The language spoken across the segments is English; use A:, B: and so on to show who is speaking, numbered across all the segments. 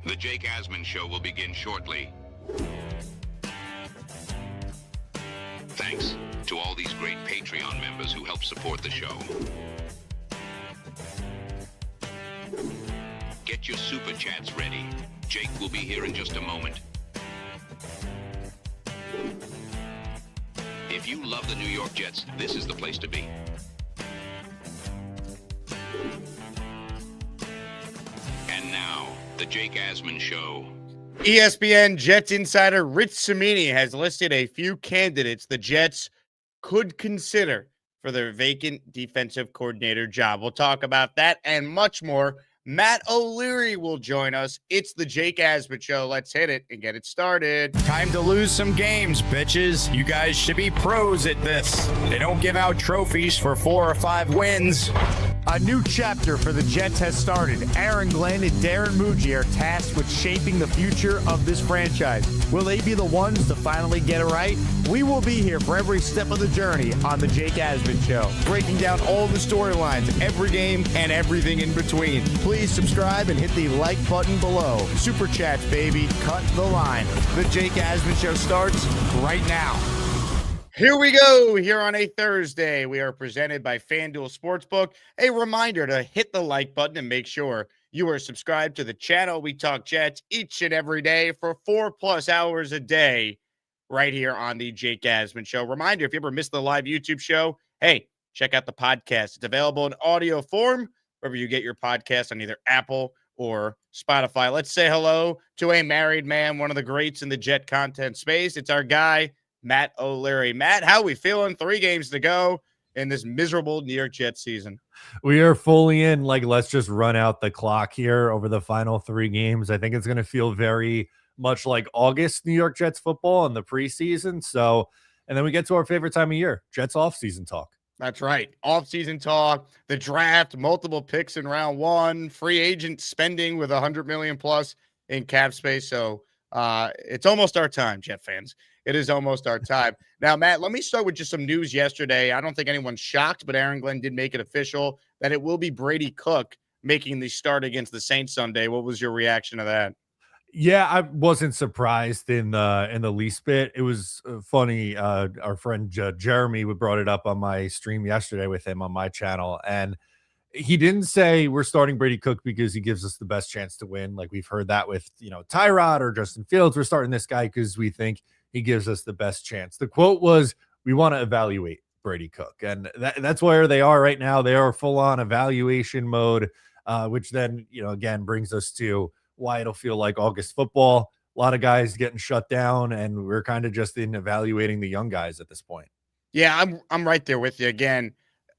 A: The Jake Asman Show will begin shortly. Thanks to all these great Patreon members who help support the show. Get your super chats ready. Jake will be here in just a moment. If you love the New York Jets, this is the place to be. And now, the Jake Asman Show.
B: ESPN Jets insider Rich Cimini has listed a few candidates the Jets could consider for their vacant defensive coordinator job. We'll talk about that and much more. Matt O'Leary will join us. It's the Jake Asman Show. Let's hit it and get it started.
C: Time to lose some games, bitches. You guys should be pros at this. They don't give out trophies for 4 or 5 wins.
D: A new chapter for the Jets has started. Aaron Glenn and Darren Muji are tasked with shaping the future of this franchise. Will they be the ones to finally get it right? We will be here for every step of the journey on the Jake Asman Show, breaking down all the storylines, every game, and everything in between. Please subscribe and hit the like button below. Super chats, baby. Cut the line. The Jake Asman Show starts right now.
B: Here we go. Here on a Thursday, we are presented by FanDuel Sportsbook. A reminder to hit the like button and make sure you are subscribed to the channel. We talk Jets each and every day for 4+ hours a day right here on the Jake Asman Show. Reminder, if you ever missed the live YouTube show, hey, check out the podcast. It's available in audio form wherever you get your podcast on either Apple or Spotify. Let's say hello to a married man, one of the greats in the Jet content space. It's our guy, Matt O'Leary. Matt, how we feeling? 3 games to go in this miserable New York Jets season.
E: We are fully in. Let's just run out the clock here over the final 3 games. I think it's going to feel very much like August New York Jets football in the preseason. So, and then we get to our favorite time of year, Jets offseason talk.
B: That's right. Offseason talk, the draft, multiple picks in round 1, free agent spending with $100 million plus in cap space. So it's almost our time, Jet fans. It is almost our time. Now, Matt, let me start with just some news yesterday. I don't think anyone's shocked, but Aaron Glenn did make it official that it will be Brady Cook making the start against the Saints Sunday. What was your reaction to that?
E: Yeah, I wasn't surprised in the least bit. It was funny. Our friend Jeremy brought it up on my stream yesterday with him on my channel, and he didn't say we're starting Brady Cook because he gives us the best chance to win. Like we've heard that with Tyrod or Justin Fields. We're starting this guy because we think he gives us the best chance. The quote was, "We want to evaluate Brady Cook," and that's where they are right now. They are full on evaluation mode, which then again brings us to why it'll feel like August football. A lot of guys getting shut down, and we're kind of just in evaluating the young guys at this point.
B: Yeah, I'm right there with you. Again,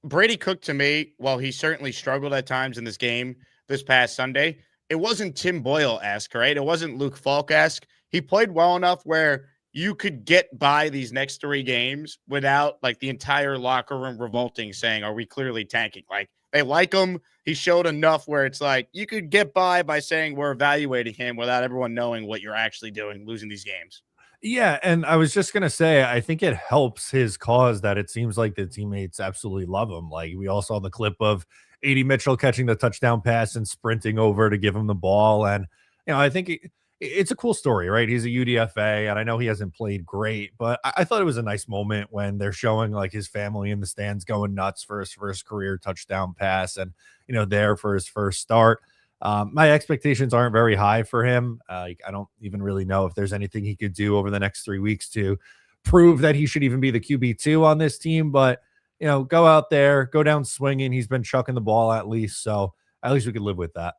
B: Brady Cook, to me, while he certainly struggled at times in this game this past Sunday, it wasn't Tim Boyle-esque, right? It wasn't Luke Falk-esque. He played well enough where you could get by these next 3 games without the entire locker room revolting, saying, are we clearly tanking? They like him. He showed enough where it's you could get by saying we're evaluating him without everyone knowing what you're actually doing, losing these games.
E: Yeah, and I was just going to say, I think it helps his cause that it seems like the teammates absolutely love him. We all saw the clip of A.D. Mitchell catching the touchdown pass and sprinting over to give him the ball. And, I think it's a cool story, right? He's a UDFA, and I know he hasn't played great, but I thought it was a nice moment when they're showing his family in the stands going nuts for his first career touchdown pass and, there for his first start. My expectations aren't very high for him. I don't even really know if there's anything he could do over the next 3 weeks to prove that he should even be the QB2 on this team, but go out there, go down swinging. He's been chucking the ball at least, so at least we could live with that.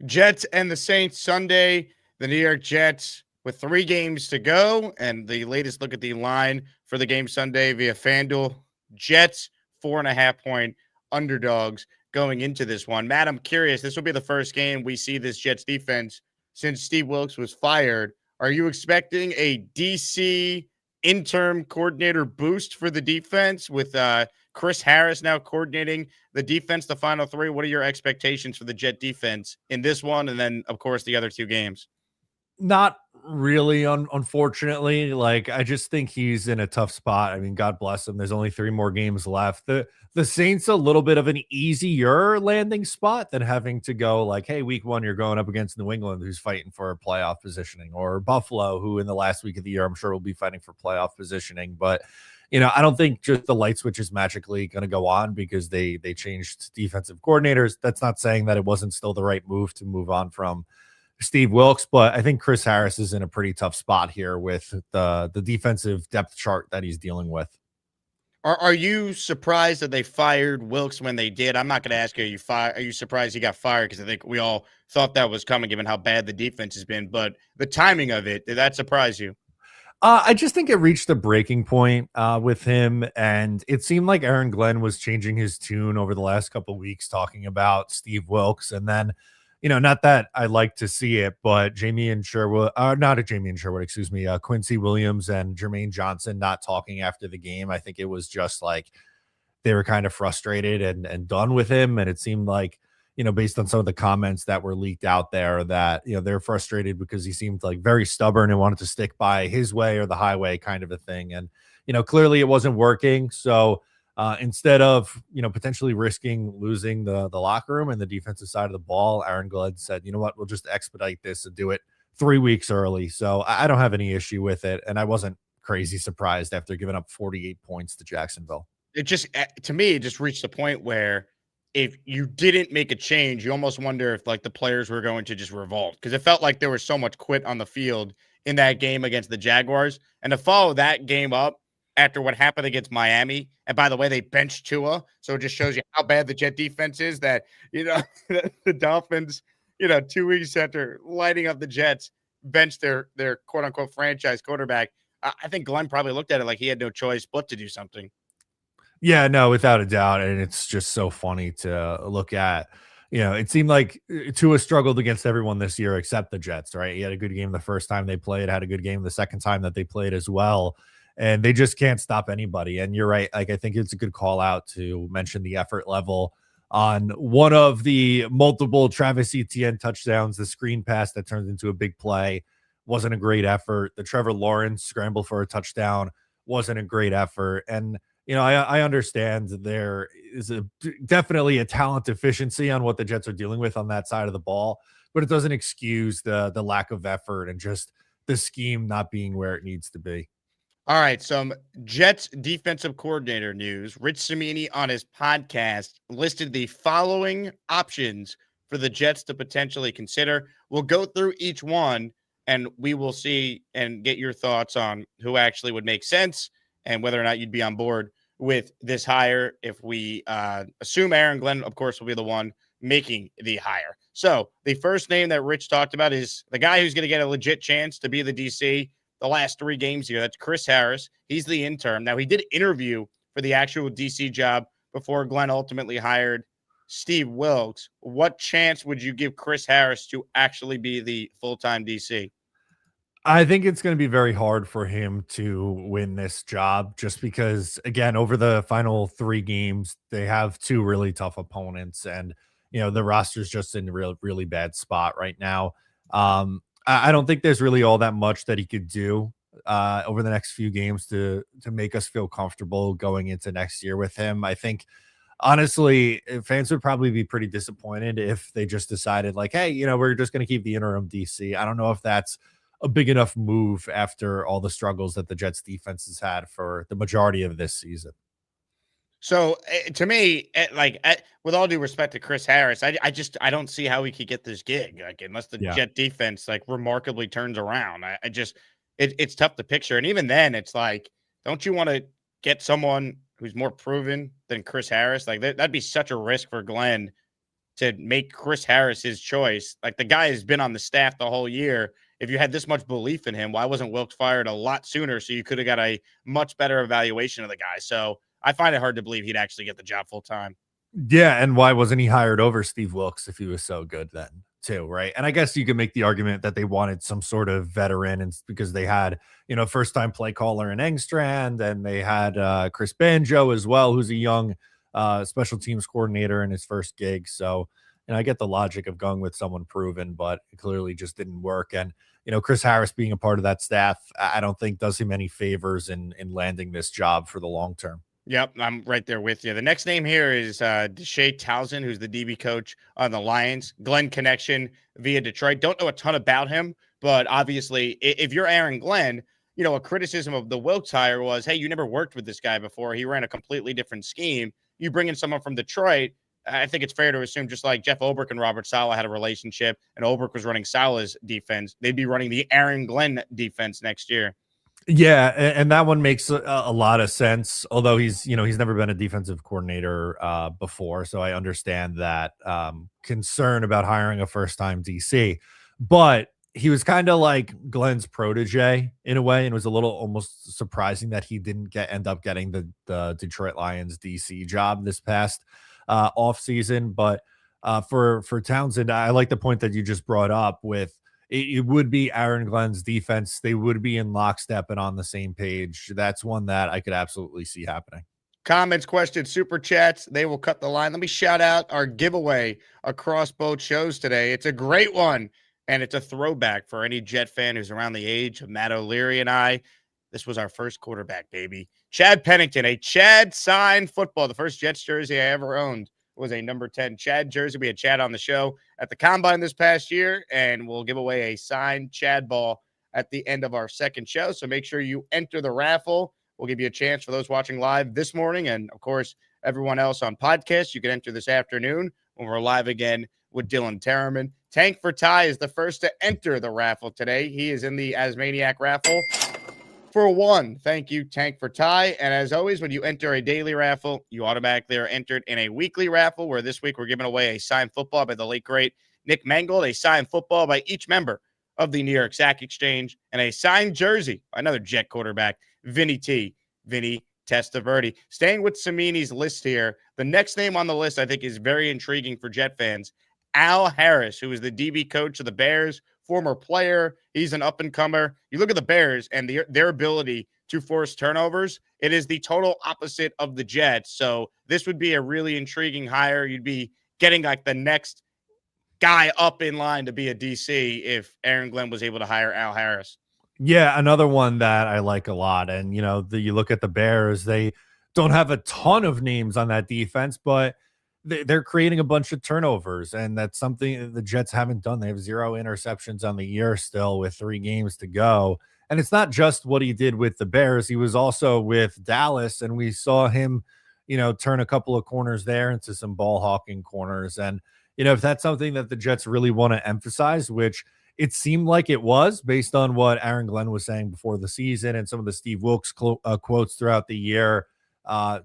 B: Jets and the Saints Sunday. The New York Jets with 3 games to go, and the latest look at the line for the game Sunday via FanDuel. Jets 4.5-point underdogs going into this one. Matt, I'm curious. This will be the first game we see this Jets defense since Steve Wilkes was fired. Are you expecting a DC interim coordinator boost for the defense with Chris Harris now coordinating the defense the final 3? What are your expectations for the Jet defense in this one and then, of course, the other 2 games?
E: Not really, unfortunately. Like, I just think he's in a tough spot. I mean, God bless him. There's only 3 more games left. The Saints a little bit of an easier landing spot than having to go like, hey, week 1, you're going up against New England, who's fighting for playoff positioning, or Buffalo, who in the last week of the year, I'm sure will be fighting for playoff positioning. But I don't think just the light switch is magically going to go on because they changed defensive coordinators. That's not saying that it wasn't still the right move to move on from Steve Wilkes, but I think Chris Harris is in a pretty tough spot here with the defensive depth chart that he's dealing with.
B: Are you surprised that they fired Wilkes when they did? I'm not going to ask you, are you surprised he got fired? Because I think we all thought that was coming given how bad the defense has been. But the timing of it, did that surprise you?
E: I just think it reached a breaking point with him, and it seemed like Aaron Glenn was changing his tune over the last couple of weeks, talking about Steve Wilkes, and then not that I like to see it, but Quincy Williams and Jermaine Johnson not talking after the game. I think it was just like they were kind of frustrated and done with him. And it seemed like, based on some of the comments that were leaked out there that, they're frustrated because he seemed like very stubborn and wanted to stick by his way or the highway kind of a thing. And, clearly it wasn't working. So, instead of, potentially risking losing the locker room and the defensive side of the ball, Aaron Glenn said, you know what, we'll just expedite this and do it 3 weeks early. So I don't have any issue with it. And I wasn't crazy surprised after giving up 48 points to Jacksonville.
B: It just, to me, it just reached a point where if you didn't make a change, you almost wonder if like the players were going to just revolt, because it felt like there was so much quit on the field in that game against the Jaguars. And to follow that game up after what happened against Miami, and by the way, they benched Tua, so it just shows you how bad the Jet defense is, that, the Dolphins, 2 weeks after lighting up the Jets, benched their quote-unquote franchise quarterback. I think Glenn probably looked at it like he had no choice but to do something.
E: Yeah, no, without a doubt, and it's just so funny to look at. It seemed like Tua struggled against everyone this year except the Jets, right? He had a good game the first time they played, had a good game the second time that they played as well. And they just can't stop anybody. And you're right. Like, I think it's a good call out to mention the effort level on one of the multiple Travis Etienne touchdowns. The screen pass that turns into a big play wasn't a great effort. The Trevor Lawrence scramble for a touchdown wasn't a great effort. And, I understand there is definitely a talent deficiency on what the Jets are dealing with on that side of the ball, but it doesn't excuse the lack of effort and just the scheme not being where it needs to be.
B: All right, some Jets defensive coordinator news. Rich Cimini on his podcast listed the following options for the Jets to potentially consider. We'll go through each one, and we will see and get your thoughts on who actually would make sense and whether or not you'd be on board with this hire. If we assume Aaron Glenn, of course, will be the one making the hire. So the first name that Rich talked about is the guy who's going to get a legit chance to be the DC the last 3 games here. That's Chris Harris. He's the interim. Now, he did interview for the actual DC job before Glenn ultimately hired Steve Wilkes. What chance would you give Chris Harris to actually be the full-time DC?
E: I think it's going to be very hard for him to win this job just because, again, over the final 3 games, they have 2 really tough opponents, and, the roster's just in a really bad spot right now. I don't think there's really all that much that he could do over the next few games to make us feel comfortable going into next year with him. I think, honestly, fans would probably be pretty disappointed if they just decided like, hey, we're just going to keep the interim DC. I don't know if that's a big enough move after all the struggles that the Jets defense has had for the majority of this season.
B: So to me, with all due respect to Chris Harris, I don't see how he could get this gig, like, unless the Jet defense like remarkably turns around. It's tough to picture. And even then, it's like, don't you want to get someone who's more proven than Chris Harris? Like, that'd be such a risk for Glenn to make Chris Harris his choice. Like, the guy has been on the staff the whole year. If you had this much belief in him, why wasn't Wilkes fired a lot sooner so you could have got a much better evaluation of the guy? So I find it hard to believe he'd actually get the job full time.
E: Yeah, and why wasn't he hired over Steve Wilkes if he was so good then, too, right? And I guess you could make the argument that they wanted some sort of veteran, and because they had, first-time play caller in Engstrand, and they had Chris Banjo as well, who's a young special teams coordinator in his first gig. So, I get the logic of going with someone proven, but it clearly just didn't work. And Chris Harris being a part of that staff, I don't think does him any favors in landing this job for the long term.
B: Yep, I'm right there with you. The next name here is Deshae Townsend, who's the DB coach on the Lions. Glenn connection via Detroit. Don't know a ton about him, but obviously, if you're Aaron Glenn, a criticism of the Wilkes hire was, hey, you never worked with this guy before. He ran a completely different scheme. You bring in someone from Detroit, I think it's fair to assume, just like Jeff Ulbrich and Robert Saleh had a relationship, and Ulbrich was running Saleh's defense, they'd be running the Aaron Glenn defense next year.
E: Yeah, and that one makes a lot of sense. Although he's never been a defensive coordinator before, so I understand that concern about hiring a first-time DC. But he was kind of like Glenn's protege in a way, and it was a little almost surprising that he didn't end up getting the Detroit Lions DC job this past off season. But for Townsend, I like the point that you just brought up with. It would be Aaron Glenn's defense. They would be in lockstep and on the same page. That's one that I could absolutely see happening.
B: Comments, questions, super chats, they will cut the line. Let me shout out our giveaway across both shows today. It's a great one, and it's a throwback for any Jet fan who's around the age of Matt O'Leary and I. This was our first quarterback, baby. Chad Pennington, a Chad signed football. The first Jets jersey I ever owned was a number 10 Chad jersey. We had Chad on the show at the Combine this past year, and we'll give away a signed Chad ball at the end of our second show. So make sure you enter the raffle. We'll give you a chance for those watching live this morning. And, of course, everyone else on podcast, you can enter this afternoon when we're live again with Dylan Terraman. Tank for Ty is the first to enter the raffle today. He is in the Asmaniac raffle. For one, thank you, Tank for Ty. And as always, when you enter a daily raffle, you automatically are entered in a weekly raffle, where this week we're giving away a signed football by the late, great Nick Mangold, a signed football by each member of the New York Sack Exchange, and a signed jersey by another Jet quarterback, Vinny Testaverde. Staying with Samini's list here, the next name on the list I think is very intriguing for Jet fans. Al Harris, who is the DB coach of the Bears, former player. He's an up-and-comer. You look at the Bears and their ability to force turnovers. It is the total opposite of the Jets. So this would be a really intriguing hire. You'd be getting like the next guy up in line to be a DC if Aaron Glenn was able to hire Al Harris.
E: Yeah, another one that I like a lot. And, you look at the Bears, they don't have a ton of names on that defense, but they're creating a bunch of turnovers, and that's something the Jets haven't done. They have 0 interceptions on the year still with 3 games to go. And it's not just what he did with the Bears. He was also with Dallas, and we saw him, turn a couple of corners there into some ball hawking corners. And, if that's something that the Jets really want to emphasize, which it seemed like it was based on what Aaron Glenn was saying before the season and some of the Steve Wilkes quotes throughout the year,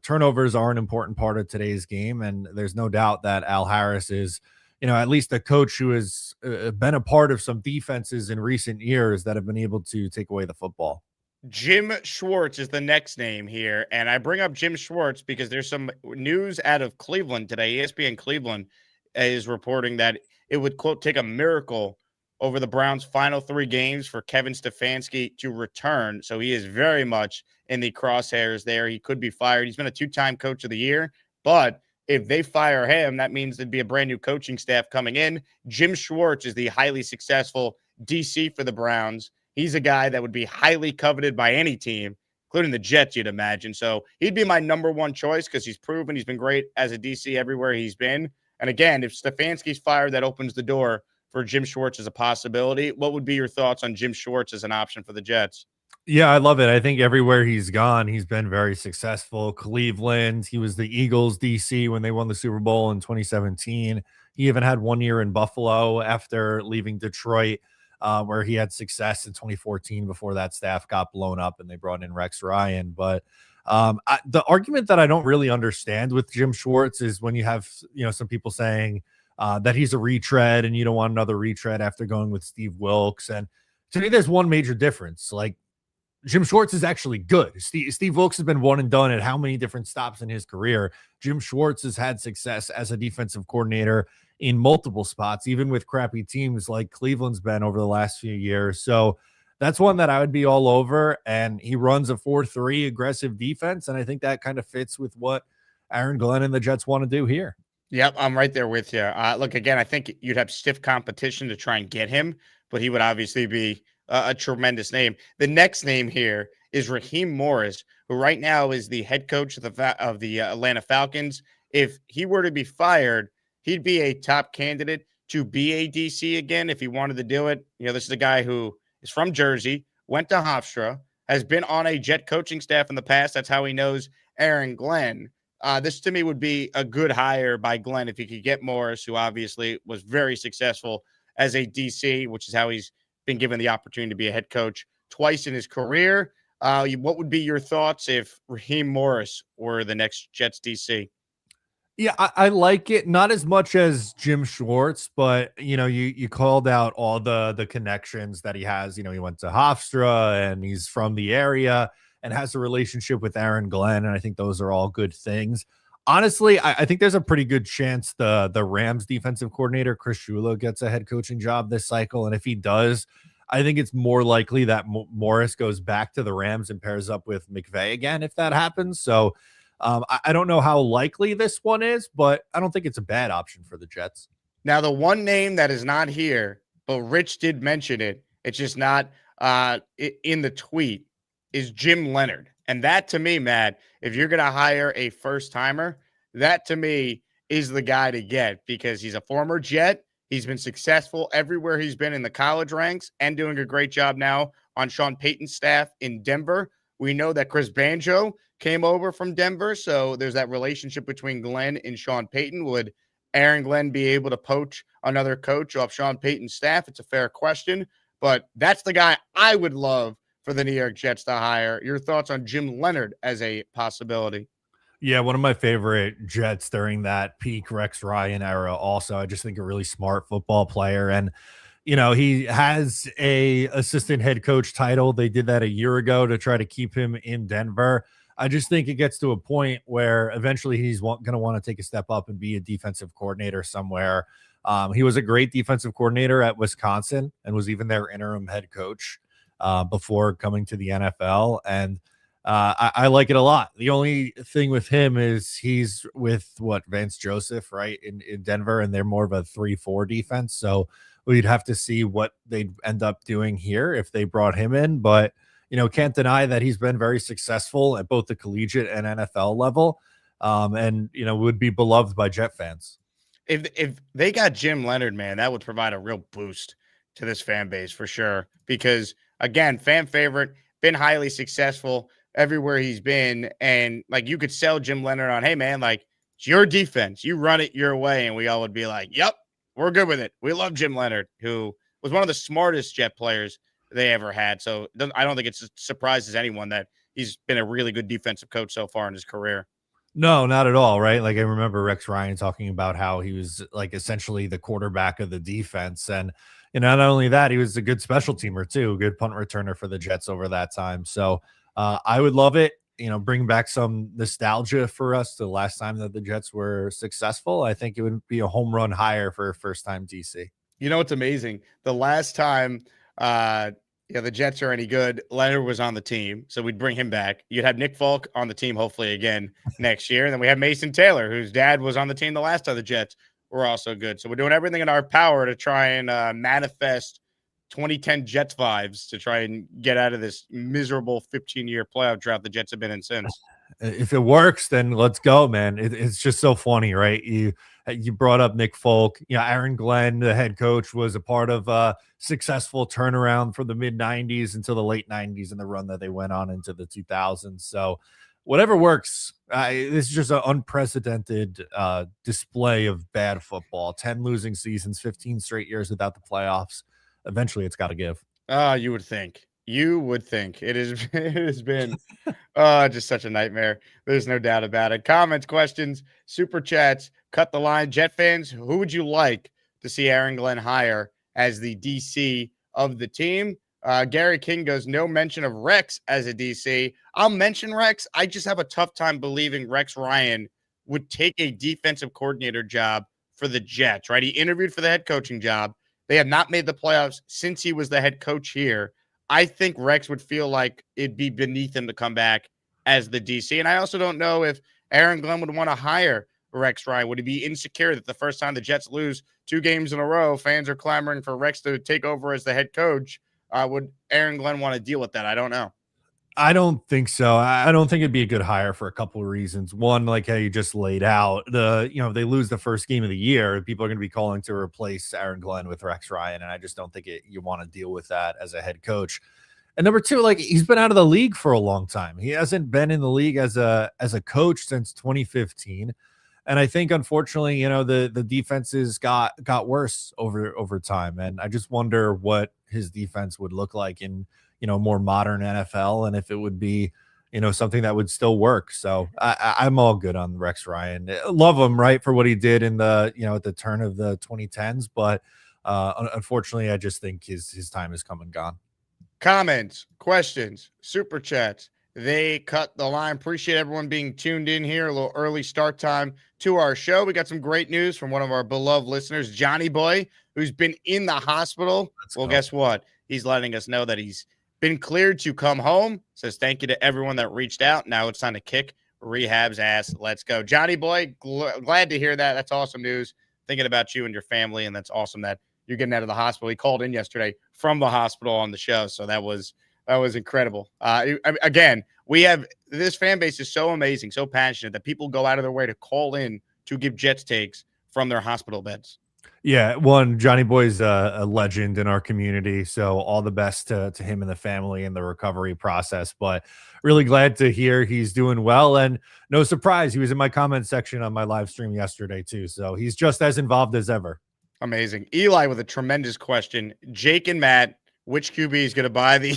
E: turnovers are an important part of today's game, and there's no doubt that Al Harris is, at least a coach who has been a part of some defenses in recent years that have been able to take away the football.
B: Jim Schwartz is the next name here, and I bring up Jim Schwartz because there's some news out of Cleveland today. ESPN Cleveland is reporting that it would, quote, take a miracle over the Browns' final 3 games for Kevin Stefanski to return. So he is very much in the crosshairs there. He could be fired. He's been a 2-time coach of the year, but if they fire him, that means there'd be a brand new coaching staff coming in. Jim Schwartz is the highly successful DC for the Browns. He's a guy that would be highly coveted by any team, including the Jets, you'd imagine. So he'd be my number 1 choice because he's proven he's been great as a DC everywhere he's been. And again, if Stefanski's fired, that opens the door for Jim Schwartz as a possibility. What would be your thoughts on Jim Schwartz as an option for the Jets?
E: Yeah, I love it. I think everywhere he's gone, he's been very successful. Cleveland, he was the Eagles DC when they won the Super Bowl in 2017. He even had 1 year in Buffalo after leaving Detroit, where he had success in 2014 before that staff got blown up and they brought in Rex Ryan. But the argument that I don't really understand with Jim Schwartz is when you have, some people saying that he's a retread and you don't want another retread after going with Steve Wilkes. And to me, there's one major difference. Like, Jim Schwartz is actually good. Steve Wilkes has been one and done at how many different stops in his career. Jim Schwartz has had success as a defensive coordinator in multiple spots, even with crappy teams like Cleveland's been over the last few years. So that's one that I would be all over. And he runs a 4-3 aggressive defense. And I think that kind of fits with what Aaron Glenn and the Jets want to do here.
B: Yep, I'm right there with you. Look, again, I think you'd have stiff competition to try and get him, but he would obviously be a tremendous name. The next name here is Raheem Morris, who right now is the head coach of the Atlanta Falcons. If he were to be fired, he'd be a top candidate to be a DC again if he wanted to do it. This is a guy who is from Jersey, went to Hofstra, has been on a Jet coaching staff in the past. That's how he knows Aaron Glenn. This to me would be a good hire by Glenn if he could get Morris, who obviously was very successful as a DC, which is how he's been given the opportunity to be a head coach twice in his career. What would be your thoughts if Raheem Morris were the next Jets DC?
E: Yeah, I like it. Not as much as Jim Schwartz, but you called out all the connections that he has. He went to Hofstra and he's from the area and has a relationship with Aaron Glenn, and I think those are all good things. Honestly, I think there's a pretty good chance the Rams defensive coordinator Chris Shula gets a head coaching job this cycle, and if he does, I think it's more likely that Morris goes back to the Rams and pairs up with McVay again if that happens. So I don't know how likely this one is, but I don't think it's a bad option for the Jets.
B: Now, the one name that is not here, but Rich did mention it, it's just not in the tweet, is Jim Leonard. And that to me, Matt, if you're going to hire a first timer, that to me is the guy to get because he's a former Jet. He's been successful everywhere he's been in the college ranks and doing a great job now on Sean Payton's staff in Denver. We know that Chris Banjo came over from Denver, so there's that relationship between Glenn and Sean Payton. Would Aaron Glenn be able to poach another coach off Sean Payton's staff? It's a fair question, but that's the guy I would love for the New York Jets to hire. Your thoughts on Jim Leonard as a possibility?
E: Yeah, one of my favorite Jets during that peak Rex Ryan era. Also, I just think a really smart football player, and he has a assistant head coach title. They did that a year ago to try to keep him in Denver. I just think it gets to a point where eventually he's going to want to take a step up and be a defensive coordinator somewhere. He was a great defensive coordinator at Wisconsin and was even their interim head coach before coming to the NFL. And I like it a lot. The only thing with him is he's with Vance Joseph, right, in Denver, and they're more of a 3-4 defense. So we'd have to see what they'd end up doing here if they brought him in. But, can't deny that he's been very successful at both the collegiate and NFL level, and, would be beloved by Jet fans.
B: If they got Jim Leonard, man, that would provide a real boost to this fan base for sure. Because, again, fan favorite, been highly successful everywhere he's been. And, you could sell Jim Leonard on, hey, man, it's your defense. You run it your way. And we all would be like, yep, we're good with it. We love Jim Leonard, who was one of the smartest Jet players they ever had. So I don't think it surprises anyone that he's been a really good defensive coach so far in his career.
E: No, not at all, right? I remember Rex Ryan talking about how he was essentially the quarterback of the defense. And not only that, he was a good special teamer too, good punt returner for the Jets over that time. So I would love it. Bring back some nostalgia for us. The last time that the Jets were successful, I think it would be a home run hire for a first-time DC.
B: It's amazing. The last time the Jets are any good, Leonard was on the team, so we'd bring him back. You'd have Nick Folk on the team, hopefully again next year. And then we have Mason Taylor, whose dad was on the team the last time the Jets were also good. So we're doing everything in our power to try and manifest 2010 Jets vibes to try and get out of this miserable 15-year playoff drought the Jets have been in since.
E: If it works, then let's go, man. It's just so funny, right? You brought up Nick Folk. Aaron Glenn, the head coach, was a part of a successful turnaround from the mid-'90s until the late '90s and the run that they went on into the 2000s. So whatever works. This is just an unprecedented display of bad football. 10 losing seasons, 15 straight years without the playoffs. Eventually, it's got to give.
B: You would think. You would think. It has been just such a nightmare. There's no doubt about it. Comments, questions, super chats, cut the line. Jet fans, who would you like to see Aaron Glenn hire as the DC of the team? Gary King goes, no mention of Rex as a DC. I'll mention Rex. I just have a tough time believing Rex Ryan would take a defensive coordinator job for the Jets, right? He interviewed for the head coaching job. They have not made the playoffs since he was the head coach here. I think Rex would feel like it'd be beneath him to come back as the DC. And I also don't know if Aaron Glenn would want to hire Rex Ryan? Would he be insecure that the first time the Jets lose 2 games in a row, fans are clamoring for Rex to take over as the head coach? Would Aaron Glenn want to deal with that? I don't know.
E: I don't think so. I don't think it'd be a good hire for a couple of reasons. One, like how you just laid out, they lose the first game of the year, people are going to be calling to replace Aaron Glenn with Rex Ryan, and I just don't think you want to deal with that as a head coach. And number two, like, he's been out of the league for a long time. He hasn't been in the league as a coach since 2015. And I think, unfortunately, the defenses got worse over time. And I just wonder what his defense would look like in, more modern NFL, and if it would be, something that would still work. So I'm all good on Rex Ryan. Love him, right, for what he did in the, at the turn of the 2010s. But unfortunately, I just think his time has come and gone.
B: Comments, questions, super chats. They cut the line. Appreciate everyone being tuned in here. A little early start time to our show. We got some great news from one of our beloved listeners, Johnny Boy, who's been in the hospital. Guess what? He's letting us know that he's been cleared to come home. Says thank you to everyone that reached out. Now it's time to kick rehab's ass. Let's go. Johnny Boy, glad to hear that. That's awesome news. Thinking about you and your family, and that's awesome that you're getting out of the hospital. He called in yesterday from the hospital on the show, so that was incredible. Again, we have this fan base is so amazing, so passionate that people go out of their way to call in to give Jets takes from their hospital beds.
E: Yeah, Johnny Boy's a legend in our community, so all the best to him and the family in the recovery process. But really glad to hear he's doing well, and no surprise, he was in my comment section on my live stream yesterday too, so he's just as involved as ever.
B: Amazing. Eli with a tremendous question. Jake and Matt, which QB is going to buy the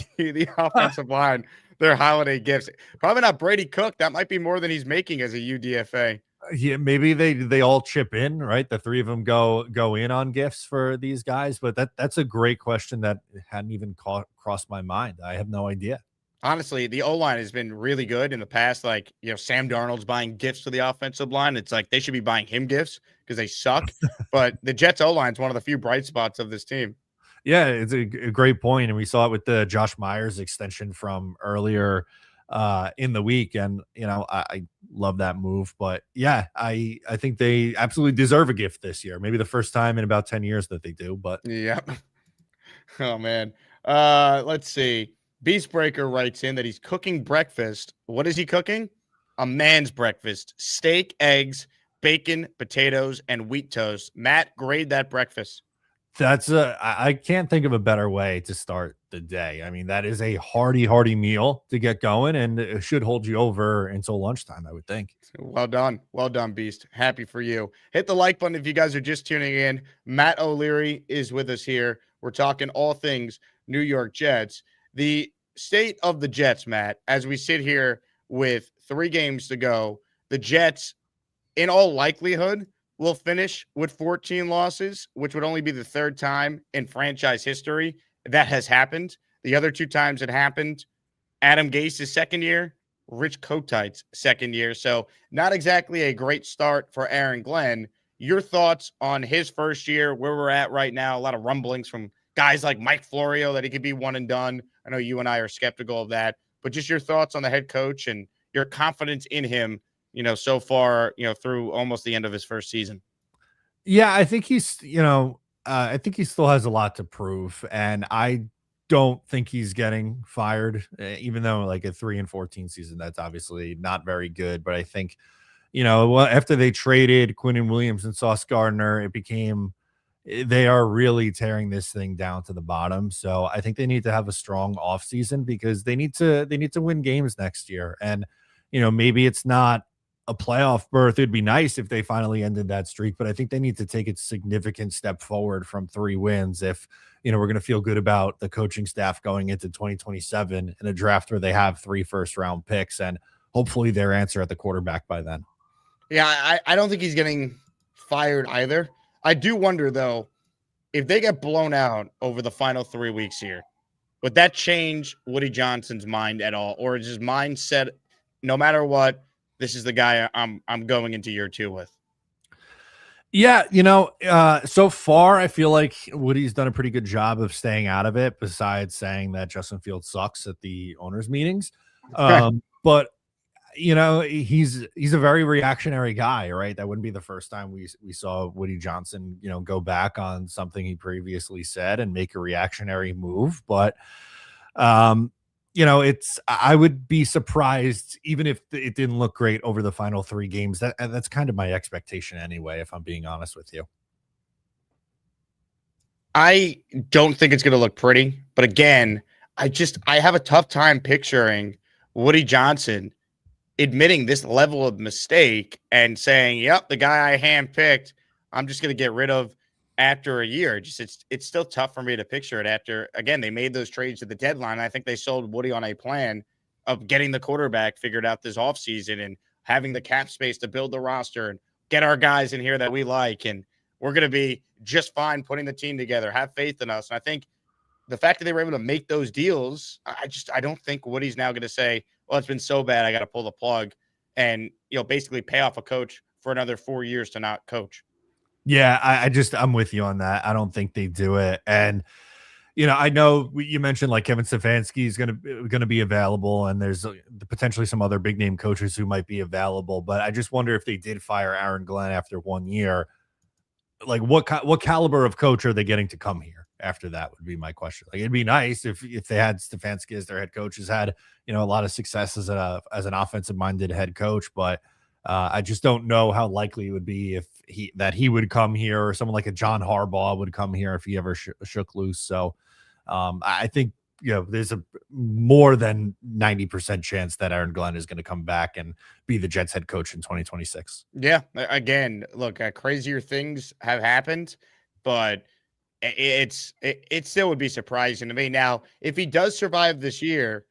B: offensive line their holiday gifts? Probably not Brady Cook. That might be more than he's making as a UDFA.
E: Yeah, maybe they all chip in, right? The three of them go in on gifts for these guys, but that's a great question that hadn't even crossed my mind. I have no idea.
B: Honestly, the O-line has been really good in the past. Like, Sam Darnold's buying gifts to the offensive line. It's like they should be buying him gifts because they suck. But the Jets O-line is one of the few bright spots of this team.
E: Yeah, it's a great point, and we saw it with the Josh Myers extension from earlier in the week, and I love that move. But yeah, I think they absolutely deserve a gift this year. Maybe the first time in about 10 years that they do. But
B: yeah. Oh man. Let's see. Beastbreaker writes in that he's cooking breakfast. What is he cooking? A man's breakfast: steak, eggs, bacon, potatoes, and wheat toast. Matt, grade that breakfast.
E: I can't think of a better way to start the day. I mean, that is a hearty meal to get going, and it should hold you over until lunchtime, I would think.
B: Well done, Beast. Happy for you. Hit the like button if you guys are just tuning in. Matt O'Leary is with us here. We're talking all things New York Jets. The state of the Jets, Matt, as we sit here with 3 games to go, the Jets, in all likelihood, will finish with 14 losses, which would only be the 3rd time in franchise history that has happened. The other 2 times it happened, Adam Gase's second year, Rich Kotite's second year. So not exactly a great start for Aaron Glenn. Your thoughts on his first year, where we're at right now? A lot of rumblings from guys like Mike Florio that he could be one and done. I know you and I are skeptical of that, but just your thoughts on the head coach and your confidence in him, so far, through almost the end of his first season.
E: Yeah, I think he's, I think he still has a lot to prove, and I don't think he's getting fired, even though like a 3-14 season, that's obviously not very good. But I think, after they traded Quinnen Williams and Sauce Gardner, it became, they are really tearing this thing down to the bottom. So I think they need to have a strong offseason because they need to win games next year. And, maybe it's not a playoff berth. It'd be nice if they finally ended that streak, but I think they need to take a significant step forward from 3 wins if, we're going to feel good about the coaching staff going into 2027 in a draft where they have 3 first-round picks and hopefully their answer at the quarterback by then.
B: Yeah, I don't think he's getting fired either. I do wonder, though, if they get blown out over the final 3 weeks here, would that change Woody Johnson's mind at all? Or is his mindset, no matter what, this is the guy I'm going into year 2 with?
E: Yeah, so far I feel like Woody's done a pretty good job of staying out of it, besides saying that Justin Fields sucks at the owners' meetings. But He's a very reactionary guy, right? That wouldn't be the first time we saw Woody Johnson, go back on something he previously said and make a reactionary move. But I would be surprised even if it didn't look great over the final 3 games. That's kind of my expectation anyway, if I'm being honest with you.
B: I don't think it's going to look pretty, but again, I have a tough time picturing Woody Johnson admitting this level of mistake and saying, "Yep, the guy I handpicked, I'm just going to get rid of after a year." It's still tough for me to picture it after, again, they made those trades at the deadline. I think they sold Woody on a plan of getting the quarterback figured out this offseason and having the cap space to build the roster and get our guys in here that we like, and we're going to be just fine putting the team together. Have faith in us. And I think the fact that they were able to make those deals, I don't think Woody's now going to say, "Well, it's been so bad, I got to pull the plug," and basically pay off a coach for another 4 years to not coach.
E: Yeah, I'm with you on that. I don't think they do it. And I know you mentioned like Kevin Stefanski is going to be available, and there's potentially some other big name coaches who might be available. But I just wonder if they did fire Aaron Glenn after 1 year, like what caliber of coach are they getting to come here after that would be my question. Like, it'd be nice if they had Stefanski as their head coach, has had a lot of success as an offensive minded head coach, but I just don't know how likely it would be if he would come here, or someone like a John Harbaugh would come here if he ever shook loose. So I think there's a more than 90% chance that Aaron Glenn is going to come back and be the Jets head coach in 2026.
B: Yeah, again, look, crazier things have happened, but it still would be surprising to me. Now, if he does survive this year,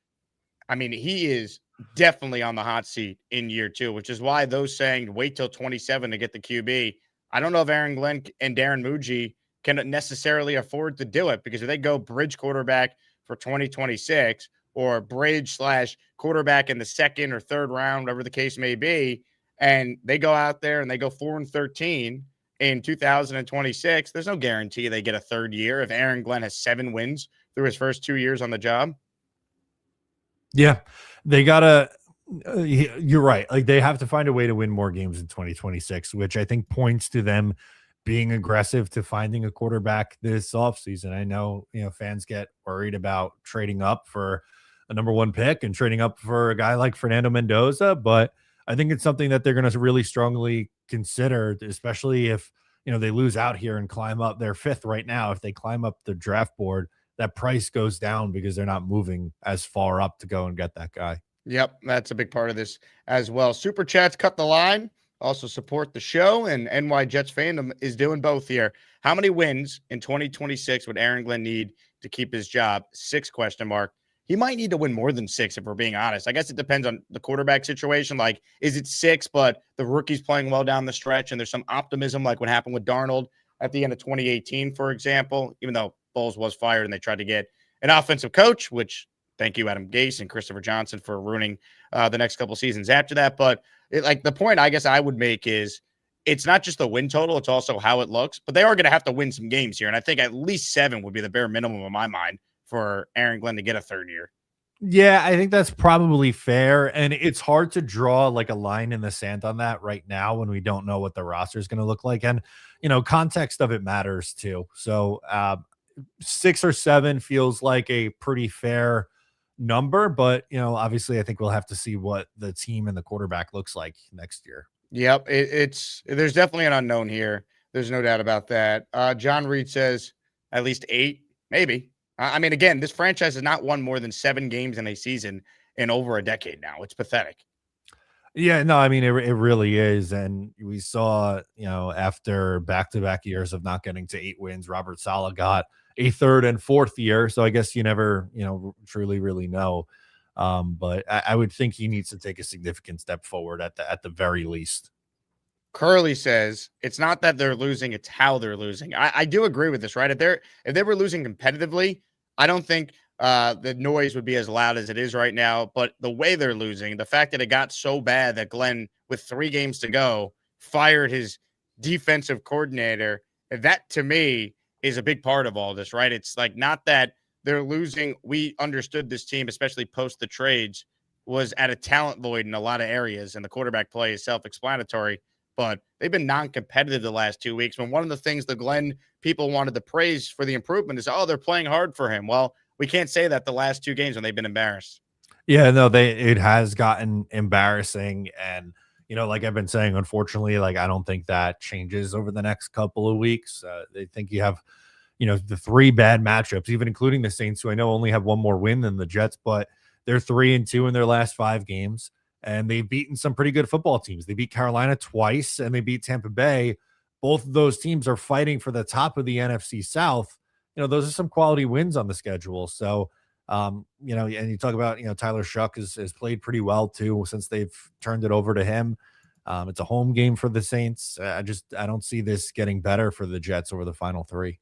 B: I mean, he is definitely on the hot seat in year 2, which is why those saying wait till 27 to get the QB. I don't know if Aaron Glenn and Darren Muji can necessarily afford to do it, because if they go bridge quarterback for 2026 or bridge / quarterback in the 2nd or 3rd round, whatever the case may be, and they go out there and they go 4-13 in 2026, there's no guarantee they get a 3rd year if Aaron Glenn has 7 wins through his first 2 years on the job.
E: Yeah, they gotta. You're right. Like, they have to find a way to win more games in 2026, which I think points to them being aggressive to finding a quarterback this offseason. I know, fans get worried about trading up for a number 1 pick and trading up for a guy like Fernando Mendoza, but I think it's something that they're going to really strongly consider, especially if, they lose out here and climb up. They're 5th right now. If they climb up the draft board, that price goes down because they're not moving as far up to go and get that guy.
B: Yep, that's a big part of this as well. Super Chats cut the line. Also support the show, and NY Jets fandom is doing both here. How many wins in 2026 would Aaron Glenn need to keep his job? 6 ? He might need to win more than 6 if we're being honest. I guess it depends on the quarterback situation. Like, is it 6, but the rookie's playing well down the stretch and there's some optimism, like what happened with Darnold at the end of 2018, for example, even though Bowles was fired and they tried to get an offensive coach, which thank you, Adam Gase and Christopher Johnson, for ruining the next couple seasons after that. But the point I guess I would make is it's not just the win total, it's also how it looks. But they are going to have to win some games here. And I think at least 7 would be the bare minimum in my mind for Aaron Glenn to get a 3rd year.
E: Yeah, I think that's probably fair. And it's hard to draw like a line in the sand on that right now when we don't know what the roster is going to look like. And, context of it matters too. So 6 or 7 feels like a pretty fair number, but obviously I think we'll have to see what the team and the quarterback looks like next year.
B: Yep, there's definitely an unknown here. There's no doubt about that. John Reed says at least 8, maybe. I mean, again, this franchise has not won more than 7 games in a season in over a decade now. It's pathetic.
E: Yeah, no, I mean, it really is. And we saw, after back-to-back years of not getting to 8 wins, Robert Saleh got a 3rd and 4th year. So I guess you never, truly really know. But I would think he needs to take a significant step forward at the very least.
B: Curly says it's not that they're losing, it's how they're losing. I do agree with this, right? If they were losing competitively, I don't think the noise would be as loud as it is right now. But the way they're losing, the fact that it got so bad that Glenn, with 3 games to go, fired his defensive coordinator, that to me is a big part of all this, right? It's like not that they're losing. We understood this team, especially post the trades, was at a talent void in a lot of areas, and the quarterback play is self-explanatory. But they've been non-competitive the last 2 weeks. When one of the things the Glenn people wanted to praise for the improvement is, oh, they're playing hard for him. Well, we can't say that the last 2 games when they've been embarrassed.
E: Yeah, no, it has gotten embarrassing. And, like I've been saying, unfortunately, like I don't think that changes over the next couple of weeks. They think you have, the 3 bad matchups, even including the Saints, who I know only have one more win than the Jets, but they're 3-2 in their last 5 games. And they've beaten some pretty good football teams. They beat Carolina twice and they beat Tampa Bay. Both of those teams are fighting for the top of the NFC South. Those are some quality wins on the schedule. So, and you talk about, Tyler Shuck has played pretty well too since they've turned it over to him. It's a home game for the Saints. I don't see this getting better for the Jets over the final 3.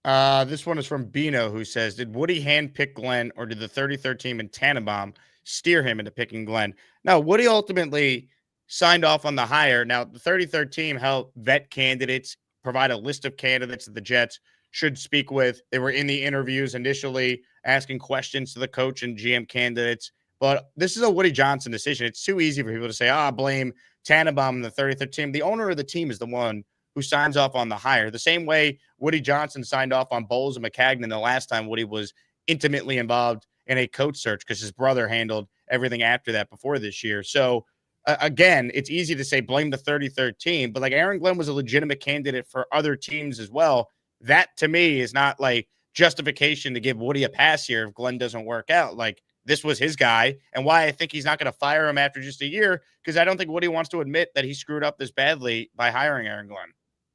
B: This one is from Bino, who says, did Woody handpick Glenn, or did the 33rd team in Tannenbaum steer him into picking Glenn? No, Woody ultimately signed off on the hire. Now, the 33rd team helped vet candidates, provide a list of candidates that the Jets should speak with. They were in the interviews initially asking questions to the coach and GM candidates. But this is a Woody Johnson decision. It's too easy for people to say, blame Tannenbaum and the 33rd team. The owner of the team is the one who signs off on the hire. The same way Woody Johnson signed off on Bowles and McCagnon the last time Woody was intimately involved in a coach search, because his brother handled everything after that before this year. So, again, it's easy to say blame the 33rd team, but like Aaron Glenn was a legitimate candidate for other teams as well. That to me is not like justification to give Woody a pass here if Glenn doesn't work out. Like, this was his guy, and why I think he's not going to fire him after just a year, because I don't think Woody wants to admit that he screwed up this badly by hiring Aaron Glenn.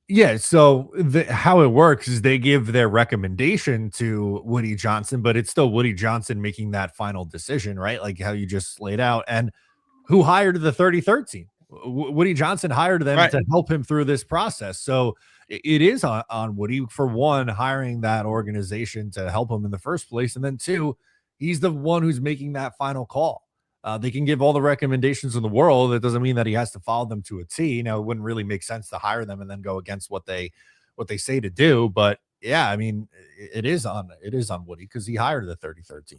E: Yeah, so how it works is they give their recommendation to Woody Johnson, but it's still Woody Johnson making that final decision, right? Like how you just laid out. And who hired the 33rd team? Woody Johnson hired them to help him through this process. So it is on Woody, for one, hiring that organization to help him in the first place. And then 2, he's the one who's making that final call. They can give all the recommendations in the world. That doesn't mean that he has to follow them to a T. Now, it wouldn't really make sense to hire them and then go against what they say to do. But yeah, I mean, it is on Woody, because he hired the 33rd team.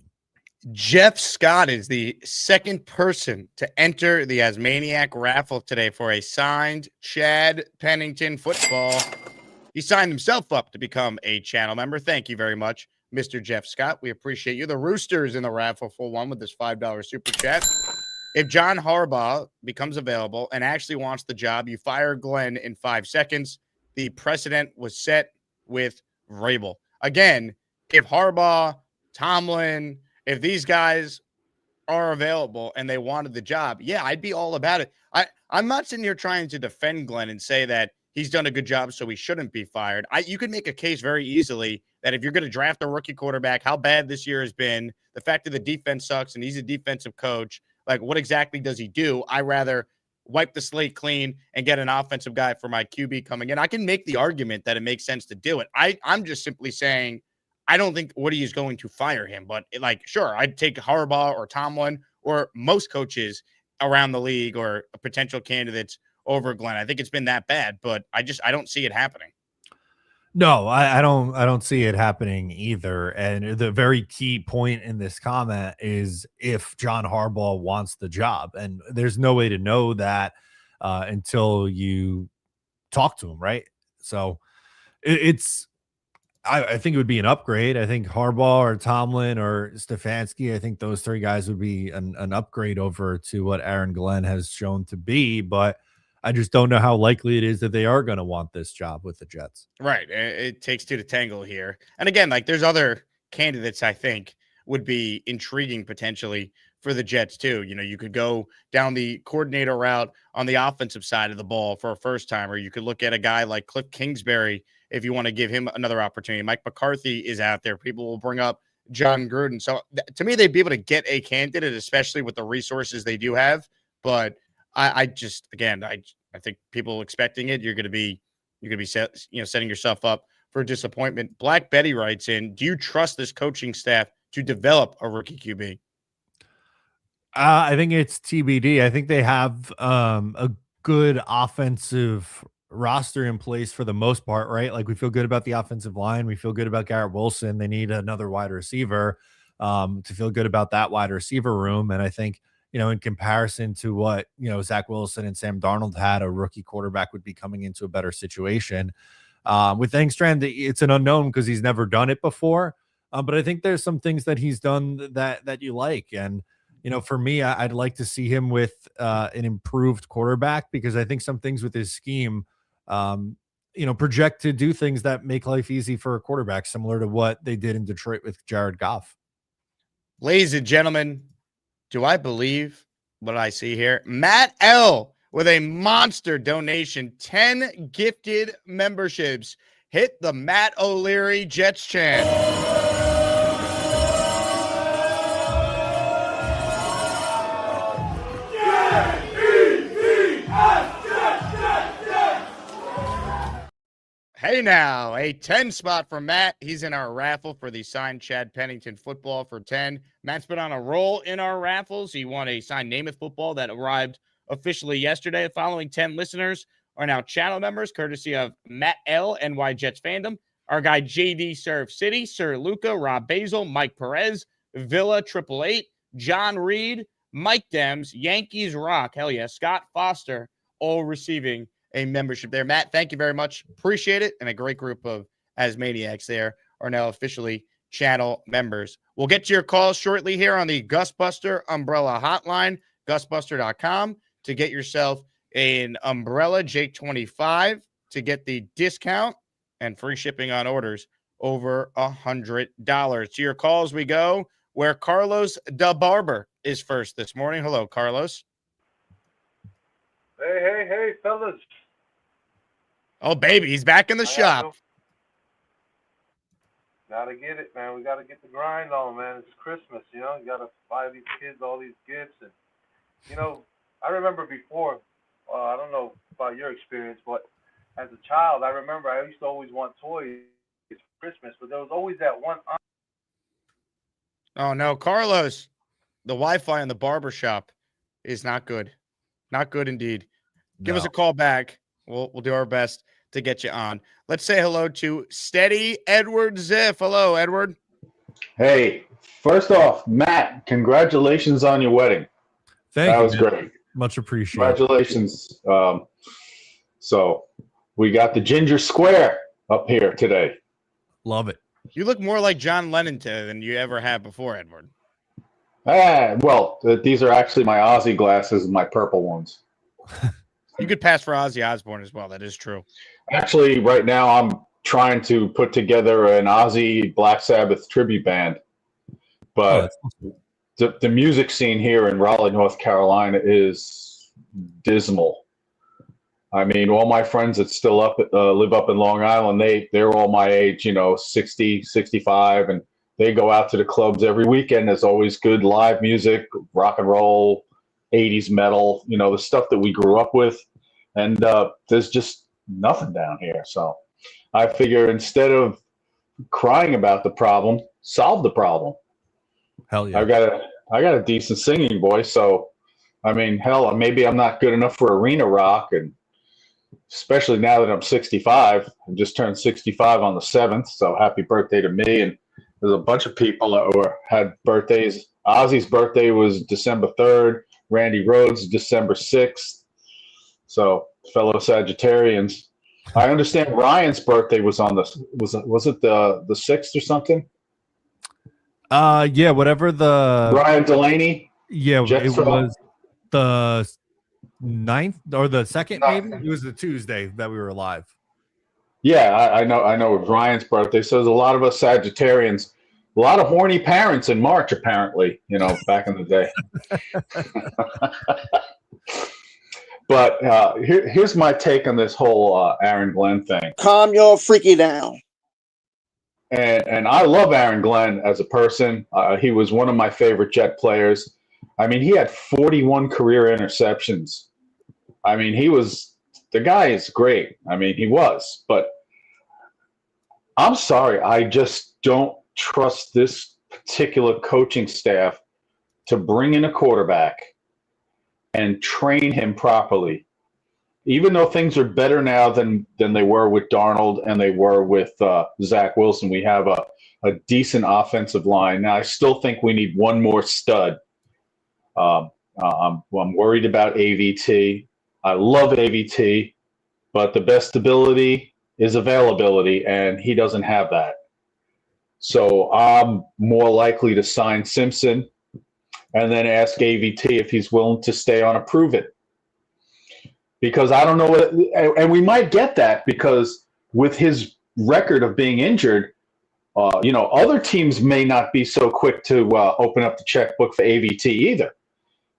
B: Jeff Scott is the second person to enter the Asmaniac raffle today for a signed Chad Pennington football. He signed himself up to become a channel member. Thank you very much, Mr. Jeff Scott. We appreciate you. The Roosters in the raffle for one with this $5 super chat. If John Harbaugh becomes available and actually wants the job, you fire Glenn in 5 seconds. The precedent was set with Vrabel. Again, if Harbaugh, Tomlin, if these guys are available and they wanted the job, yeah, I'd be all about it. I'm not sitting here trying to defend Glenn and say that he's done a good job, so he shouldn't be fired. You could make a case very easily that if you're going to draft a rookie quarterback, how bad this year has been, the fact that the defense sucks and he's a defensive coach, like what exactly does he do? I rather wipe the slate clean and get an offensive guy for my QB coming in. I can make the argument that it makes sense to do it. I'm just simply saying I don't think Woody is going to fire him, but sure, I'd take Harbaugh or Tomlin or most coaches around the league or potential candidates over Glenn. I think it's been that bad, but I don't see it happening.
E: No, I don't see it happening either. And the very key point in this comment is if John Harbaugh wants the job, and there's no way to know that until you talk to him, right? So I think it would be an upgrade. I think Harbaugh or Tomlin or Stefanski, I think those 3 guys would be an upgrade over to what Aaron Glenn has shown to be, but I just don't know how likely it is that they are going to want this job with the Jets.
B: Right. It takes 2 to tangle here. And again, there's other candidates I think would be intriguing potentially for the Jets too. You could go down the coordinator route on the offensive side of the ball for a first timer. You could look at a guy like Cliff Kingsbury if you want to give him another opportunity. Mike McCarthy is out there. People will bring up John Gruden. So to me, they'd be able to get a candidate, especially with the resources they do have. But I think people expecting it, you're going to be setting yourself up for disappointment. Black Betty writes in, do you trust this coaching staff to develop a rookie QB?
E: I think it's TBD. I think they have a good offensive roster in place for the most part, right? Like we feel good about the offensive line. We feel good about Garrett Wilson. They need another wide receiver. to feel good about that wide receiver room. And I think, in comparison to what, Zach Wilson and Sam Darnold had, a rookie quarterback would be coming into a better situation. With Engstrand, it's an unknown because he's never done it before. But I think there's some things that he's done that you like. And, for me, I'd like to see him with an improved quarterback, because I think some things with his scheme, project to do things that make life easy for a quarterback, similar to what they did in Detroit with Jared Goff.
B: Ladies and gentlemen, do I believe what I see here? Matt L. with a monster donation, 10 gifted memberships. Hit the Matt O'Leary Jets chant. Hey now, a 10 spot for Matt. He's in our raffle for the signed Chad Pennington football for 10. Matt's been on a roll in our raffles. He won a signed Namath football that arrived officially yesterday. The following 10 listeners are now channel members, courtesy of Matt L, NY Jets Fandom, our guy JD Surf City, Sir Luca, Rob Basil, Mike Perez, Villa 888, John Reed, Mike Dems, Yankees Rock, hell yeah, Scott Foster, all receiving a membership there. Matt, thank you very much. Appreciate it. And a great group of Asmaniacs there are now officially channel members. We'll get to your calls shortly here on the Gusbuster Umbrella Hotline, gusbuster.com, to get yourself an umbrella, Jake25, to get the discount and free shipping on orders over $100. To your calls we go, where Carlos Da Barber is first this morning. Hello, Carlos.
F: Hey, fellas.
B: Oh, baby, he's back in the shop.
F: Gotta get it, man. We gotta get the grind on, man. It's Christmas, You gotta buy these kids all these gifts. And, I remember before, I don't know about your experience, but as a child, I remember I used to always want toys for Christmas, but there was always that one.
B: Oh, no, Carlos, the Wi-Fi in the barber shop is not good. Not good indeed. Give us a call back. We'll do our best to get you on. Let's say hello to Steady Edward Ziff. Hello, Edward.
G: Hey, first off, Matt, congratulations on your wedding.
E: Thank you.
G: That was great.
E: Much appreciated.
G: Congratulations. So we got the ginger square up here today.
E: Love it.
B: You look more like John Lennon than you ever have before, Edward.
G: Well, these are actually my Ozzy glasses, my purple ones.
B: You could pass for Ozzy Osbourne as well. That is true.
G: Actually, right now I'm trying to put together an Ozzy Black Sabbath tribute band. But the music scene here in Raleigh, North Carolina is dismal. I mean, all my friends that still live up in Long Island, they're all my age, 60, 65, and they go out to the clubs every weekend. There's always good live music, rock and roll, 80s metal, the stuff that we grew up with. And there's just nothing down here. So I figure instead of crying about the problem, solve the problem.
E: Hell yeah.
G: I got a decent singing voice. So, I mean, hell, maybe I'm not good enough for arena rock. And especially now that I'm 65, I just turned 65 on the 7th. So happy birthday to me. And there's a bunch of people that had birthdays. Ozzy's birthday was December 3rd. Randy Rhodes, December 6th. So, fellow Sagittarians. I understand Ryan's birthday was on was it the 6th or something?
E: Yeah, whatever the
G: Ryan Delaney.
E: Yeah,
G: Jets
E: it was the 9th or the 2nd, maybe. It was the Tuesday that we were live.
G: Yeah, I know it was Ryan's birthday. So there's a lot of us Sagittarians, a lot of horny parents in March, apparently, back in the day. But here's my take on this whole Aaron Glenn thing.
H: Calm your freaky down.
G: And I love Aaron Glenn as a person. He was one of my favorite Jet players. I mean, he had 41 career interceptions. I mean, the guy is great. I mean, he was. But I'm sorry, I just don't trust this particular coaching staff to bring in a quarterback and train him properly. even though things are better now than they were with Darnold and they were with Zach Wilson, we have a decent offensive line. Now, I still think we need one more stud. I'm worried about AVT. I love AVT, but the best ability is availability, and he doesn't have that. So I'm more likely to sign Simpson and then ask AVT if he's willing to stay on a prove it. Because I don't know what, and we might get that because with his record of being injured, other teams may not be so quick to open up the checkbook for AVT either.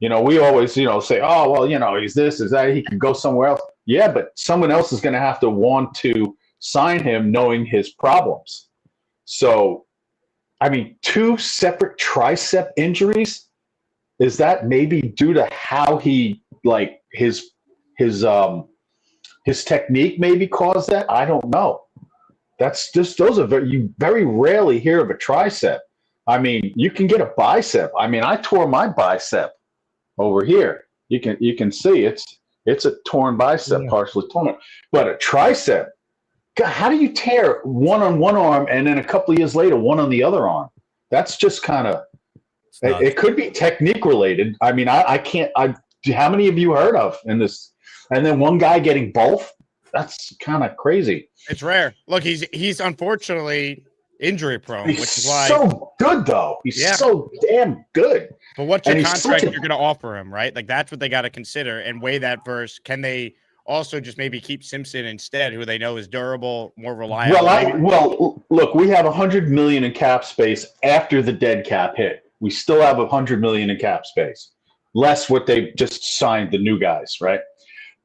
G: We always, say, oh, well, he's this, is that, he could go somewhere else. Yeah, but someone else is going to have to want to sign him knowing his problems. So, I mean, 2 separate tricep injuries, is that maybe due to how he, like, his technique maybe caused that? I don't know. That's just, you very rarely hear of a tricep. I mean, you can get a bicep. I mean, I tore my bicep over here. You can see it's a torn bicep, partially torn. But a tricep, God, how do you tear one on one arm and then a couple of years later one on the other arm? That's just kind of, it could be technique related. I mean, I can't, how many of you heard of in this? And then one guy getting both? That's kind of crazy.
B: It's rare. Look, he's unfortunately injury prone, which is why
G: so good though. He's so damn good.
B: But what's your contract you're going to offer him, right? Like that's what they got to consider and weigh that versus can they also just maybe keep Simpson instead, who they know is durable, more reliable.
G: Well, look, we have $100 million in cap space after the dead cap hit. We still have $100 million in cap space, less what they just signed the new guys, right?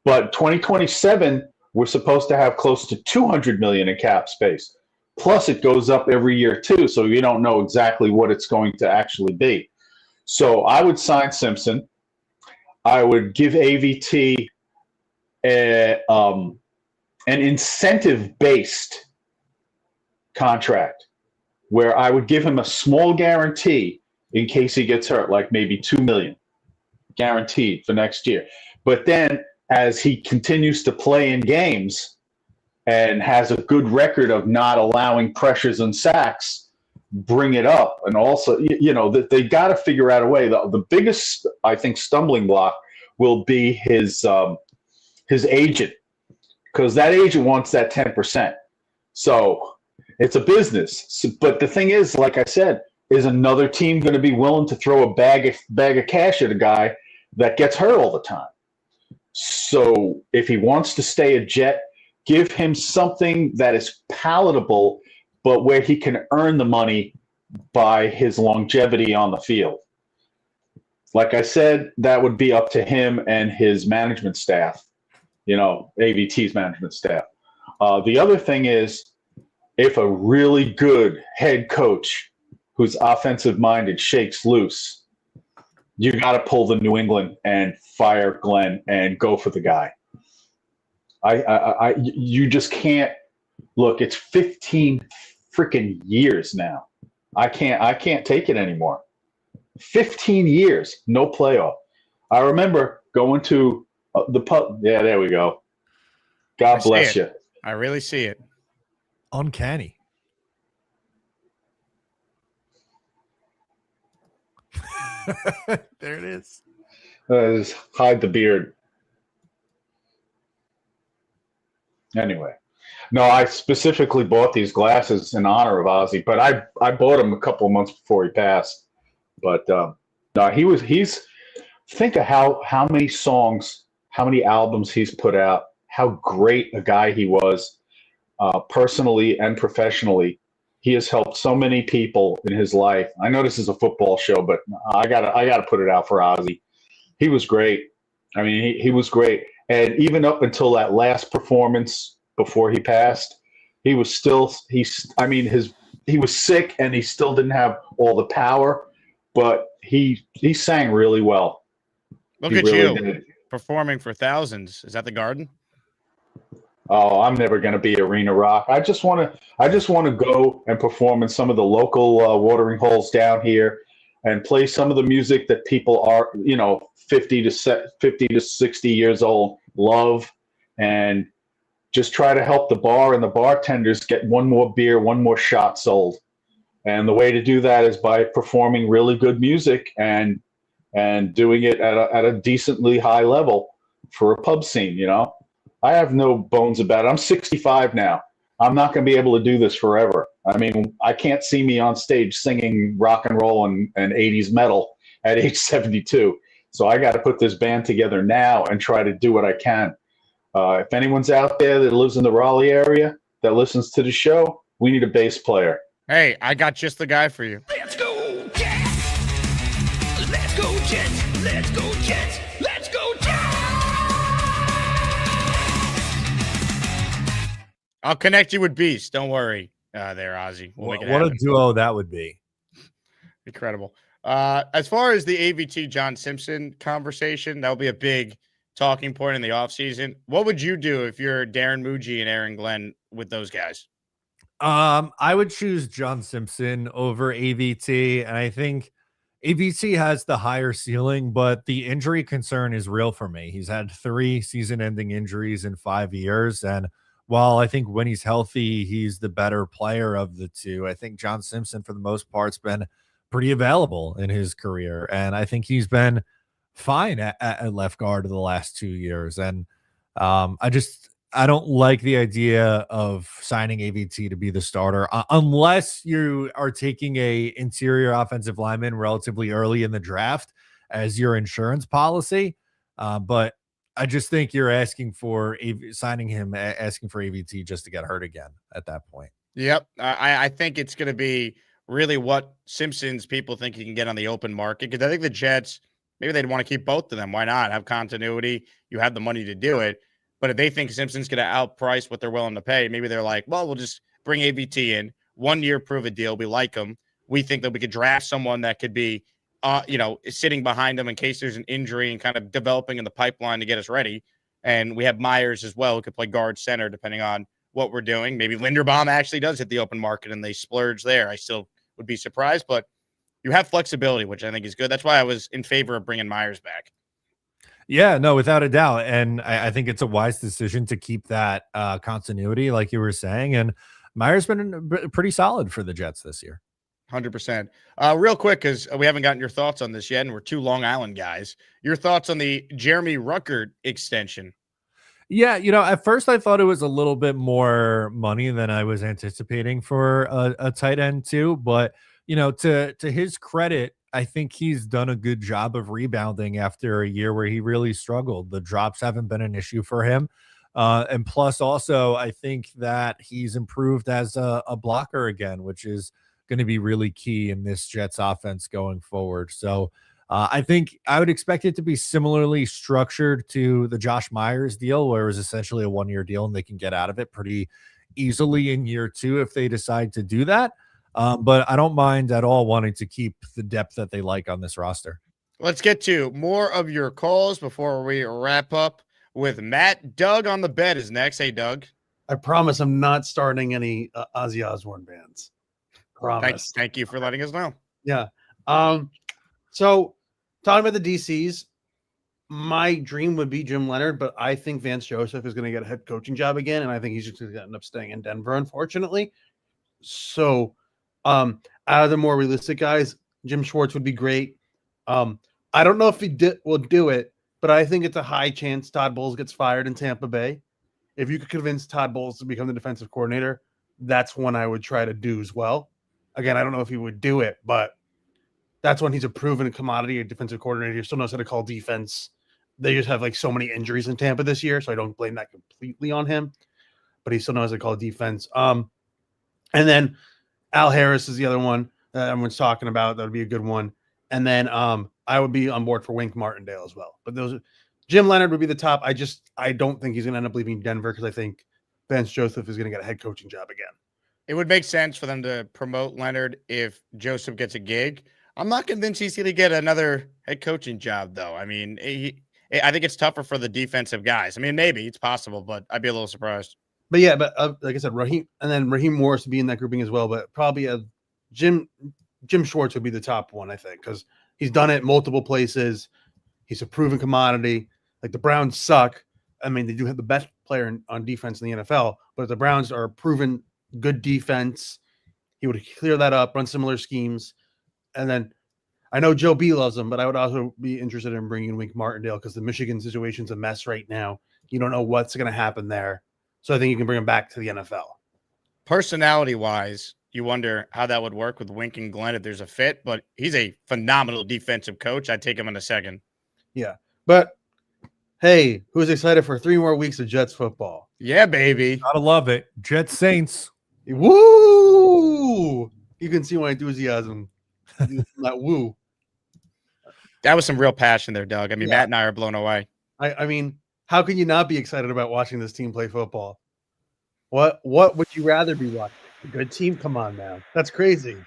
G: But 2027. We're supposed to have close to $200 million in cap space. Plus, it goes up every year too, so you don't know exactly what it's going to actually be. So I would sign Simpson. I would give AVT an incentive-based contract where I would give him a small guarantee in case he gets hurt, like maybe $2 million guaranteed for next year. But then, as he continues to play in games and has a good record of not allowing pressures and sacks, bring it up. And also, that they got to figure out a way. The biggest, I think, stumbling block will be his agent, because that agent wants that 10%. So it's a business. So, but the thing is, like I said, is another team going to be willing to throw a bag of cash at a guy that gets hurt all the time? So if he wants to stay a Jet, give him something that is palatable, but where he can earn the money by his longevity on the field. Like I said, that would be up to him and his management staff, AVT's management staff. The other thing is, if a really good head coach who's offensive-minded shakes loose, you got to pull the New England and fire Glenn and go for the guy. You just can't look. It's 15 freaking years now. I can't take it anymore. 15 years, no playoff. I remember going to the pub. Yeah, there we go. God bless you.
B: I really see it.
E: Uncanny. There it is.
G: Just hide the beard. Anyway, no, I specifically bought these glasses in honor of Ozzy, but I bought them a couple of months before he passed. But no, he's think of how many songs, how many albums he's put out, how great a guy he was, personally and professionally. He has helped so many people in his life. I know this is a football show, but I gotta put it out for Ozzy. He was great. I mean, he was great. And even up until that last performance before he passed, he was he was sick and he still didn't have all the power, but he sang really well.
B: Look at you performing for thousands. Is that the Garden?
G: Oh, I'm never going to be Arena Rock. I just want to go and perform in some of the local watering holes down here and play some of the music that people are, 50 to 60 years old love, and just try to help the bar and the bartenders get one more beer, one more shot sold. And the way to do that is by performing really good music and doing it at a decently high level for a pub scene, you know? I have no bones about it. I'm 65 now. I'm not going to be able to do this forever. I mean, I can't see me on stage singing rock and roll and 80s metal at age 72. So I got to put this band together now and try to do what I can. If anyone's out there that lives in the Raleigh area that listens to the show, we need a bass player.
B: Hey, I got just the guy for you.
A: Let's go, Jets! Let's go, Jets! Let's go, Jets! Let's go, Jets!
B: I'll connect you with Beast. Don't worry there, Ozzy. We'll make it
E: What
B: happen.
E: a duo that would be.
B: Incredible. As far as the AVT John Simpson conversation, that'll be a big talking point in the offseason. What would you do if you're Darren Muji and Aaron Glenn with those guys?
E: I would choose John Simpson over AVT, and I think AVT has the higher ceiling, but the injury concern is real for me. He's had 3 season-ending injuries in 5 years, and while I think when he's healthy, he's the better player of the two, I think John Simpson, for the most part, has been pretty available in his career, and I think he's been fine at left guard the last 2 years. And I don't like the idea of signing AVT to be the starter unless you are taking a interior offensive lineman relatively early in the draft as your insurance policy. But I just think you're asking for signing him, asking for AVT just to get hurt again at that point.
B: Yep. I think it's going to be really what Simpson's people think he can get on the open market, because I think the Jets, maybe they'd want to keep both of them. Why not? Have continuity. You have the money to do it. But if they think Simpson's going to outprice what they're willing to pay, maybe they're like, well, we'll just bring AVT in, 1 year, prove a deal. We like him. We think that we could draft someone that could be, sitting behind him in case there's an injury and kind of developing in the pipeline to get us ready. And we have Myers as well, who could play guard center depending on what we're doing. Maybe Linderbaum actually does hit the open market and they splurge there. I still would be surprised, but you have flexibility, which I think is good. That's why I was in favor of bringing Myers back.
E: Yeah, no, without a doubt. And I think it's a wise decision to keep that continuity, like you were saying. And Myers been pretty solid for the Jets this year.
B: 100%. Real quick, because we haven't gotten your thoughts on this yet, and we're 2 Long Island guys. Your thoughts on the Jeremy Ruckert extension?
E: Yeah, at first I thought it was a little bit more money than I was anticipating for a tight end too. But, to his credit, I think he's done a good job of rebounding after a year where he really struggled. The drops haven't been an issue for him. And plus also, I think that he's improved as a blocker again, which is going to be really key in this Jets offense going forward. So I think I would expect it to be similarly structured to the Josh Myers deal, where it was essentially a 1-year deal and they can get out of it pretty easily in year 2 if they decide to do that. But I don't mind at all wanting to keep the depth that they like on this roster.
B: Let's get to more of your calls before we wrap up with Matt. Doug on the bed is next. Hey, Doug.
I: I promise I'm not starting any Ozzy Osbourne bands. Promise.
B: Thank you for letting us know.
I: Yeah. So talking about the DCs, my dream would be Jim Leonard, but I think Vance Joseph is going to get a head coaching job again, and I think he's just going to end up staying in Denver, unfortunately. So out of the more realistic guys, Jim Schwartz would be great. I don't know if he will do it, but I think it's a high chance Todd Bowles gets fired in Tampa Bay. If you could convince Todd Bowles to become the defensive coordinator, that's one I would try to do as well. Again, I don't know if he would do it, but that's when he's a proven commodity, a defensive coordinator. He still knows how to call defense. They just have like so many injuries in Tampa this year, so I don't blame that completely on him. But he still knows how to call defense. And then Al Harris is the other one that everyone's talking about. That would be a good one. And then I would be on board for Wink Martindale as well. But Jim Leonard would be the top. I don't think he's going to end up leaving Denver because I think Vance Joseph is going to get a head coaching job again.
B: It would make sense for them to promote Leonard if Joseph gets a gig. I'm not convinced he's going to get another head coaching job, though. I mean, I think it's tougher for the defensive guys. I mean, maybe it's possible, but I'd be a little surprised.
I: But yeah, like I said, Raheem Morris would be in that grouping as well. But probably Jim Schwartz would be the top one, I think, because he's done it multiple places. He's a proven commodity. Like the Browns suck. I mean, they do have the player on defense in the NFL, but the Browns are a proven good defense. He would clear that up, run similar schemes. And then I know Joe B loves him, but I would also be interested in bringing Wink Martindale because the Michigan situation's a mess right now. You don't know what's going to happen there. So I think you can bring him back to the NFL.
B: Personality-wise, you wonder how that would work with Wink and Glenn if there's a fit, but he's a phenomenal defensive coach. I'd take him in a second.
I: Yeah. But, hey, who's excited for 3 more weeks of Jets football?
B: Yeah, baby.
E: Gotta love it. Jets Saints.
I: Woo! You can see my enthusiasm. That woo.
B: That was some real passion there, Doug. I mean,
I: Yeah.
B: Matt and I are blown away.
I: I mean, how can you not be excited about watching this team play football? What would you rather be watching? A good team? Come on now. That's crazy.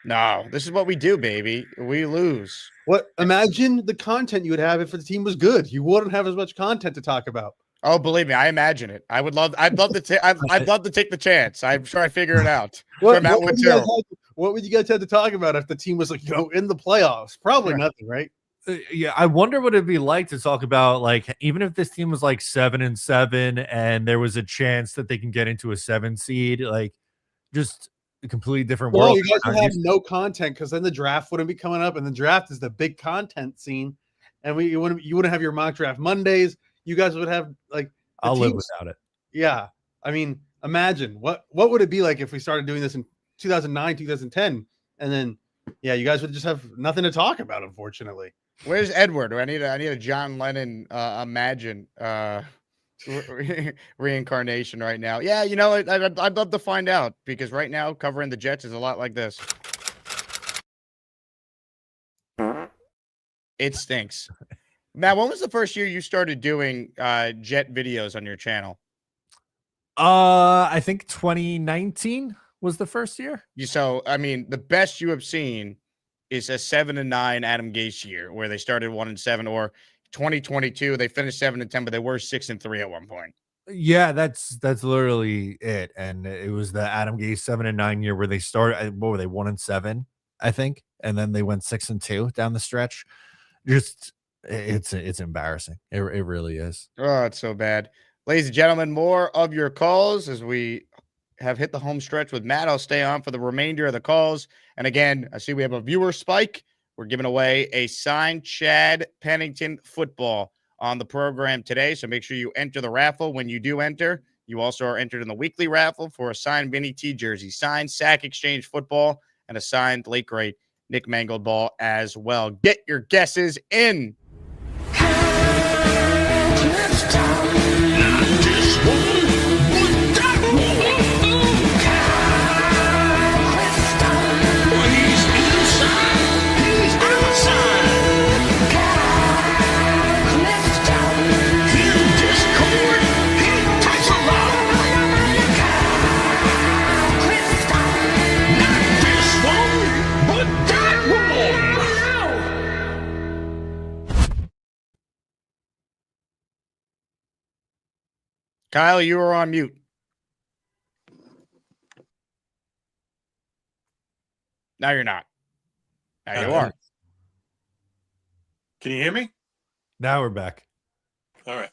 B: No, this is what we do, baby. We lose.
I: Imagine the content you would have if the team was good. You wouldn't have as much content to talk about.
B: Oh, believe me, I imagine it. I'd love to take the chance. I'm sure I figure it out.
I: What
B: Matt
I: would
B: would
I: you guys
B: too.
I: what would you guys have to talk about if the team was like, in the playoffs? Probably nothing, right?
E: Yeah, I wonder what it'd be like to talk about, like, even if this team was like 7-7 and there was a chance that they can get into a 7 seed, like just a completely different
I: Well,
E: world.
I: you guys would have no content because then the draft wouldn't be coming up, and the draft is the big content scene. And you wouldn't have your mock draft Mondays. You guys would have like
E: I'll live without it.
I: Yeah. I mean, imagine what would it be like if we started doing this in 2009, 2010, and then you guys would just have nothing to talk about, unfortunately.
B: Where's Edward? I need a John Lennon Imagine reincarnation right now. Yeah, you know, I'd love to find out because right now covering the Jets is a lot like this. It stinks. Matt, when was the first year you started doing Jet videos on your channel?
E: I think 2019 was the first year.
B: So, I mean, the best you have seen is a 7-9 Adam Gase year where they started 1-7, or 2022 they finished 7-10, but they were 6-3 at one point.
E: Yeah, that's literally it. And it was the Adam Gase 7-9 year where they started. What were they, 1-7, I think, and then they went 6-2 down the stretch. Just it's embarrassing. It really is.
B: Oh, it's so bad. Ladies and gentlemen, more of your calls as we have hit the home stretch with Matt. I'll stay on for the remainder of the calls. And again, I see we have a viewer spike. We're giving away a signed Chad Pennington football on the program today. So make sure you enter the raffle. When you do enter, you also are entered in the weekly raffle for a signed Vinny T jersey, signed Sack Exchange football, and a signed late great Nick Mangold ball as well. Get your guesses in. Kyle, you are on mute. Now you're not. Now you are.
J: Can you hear me?
E: Now we're back.
J: All right.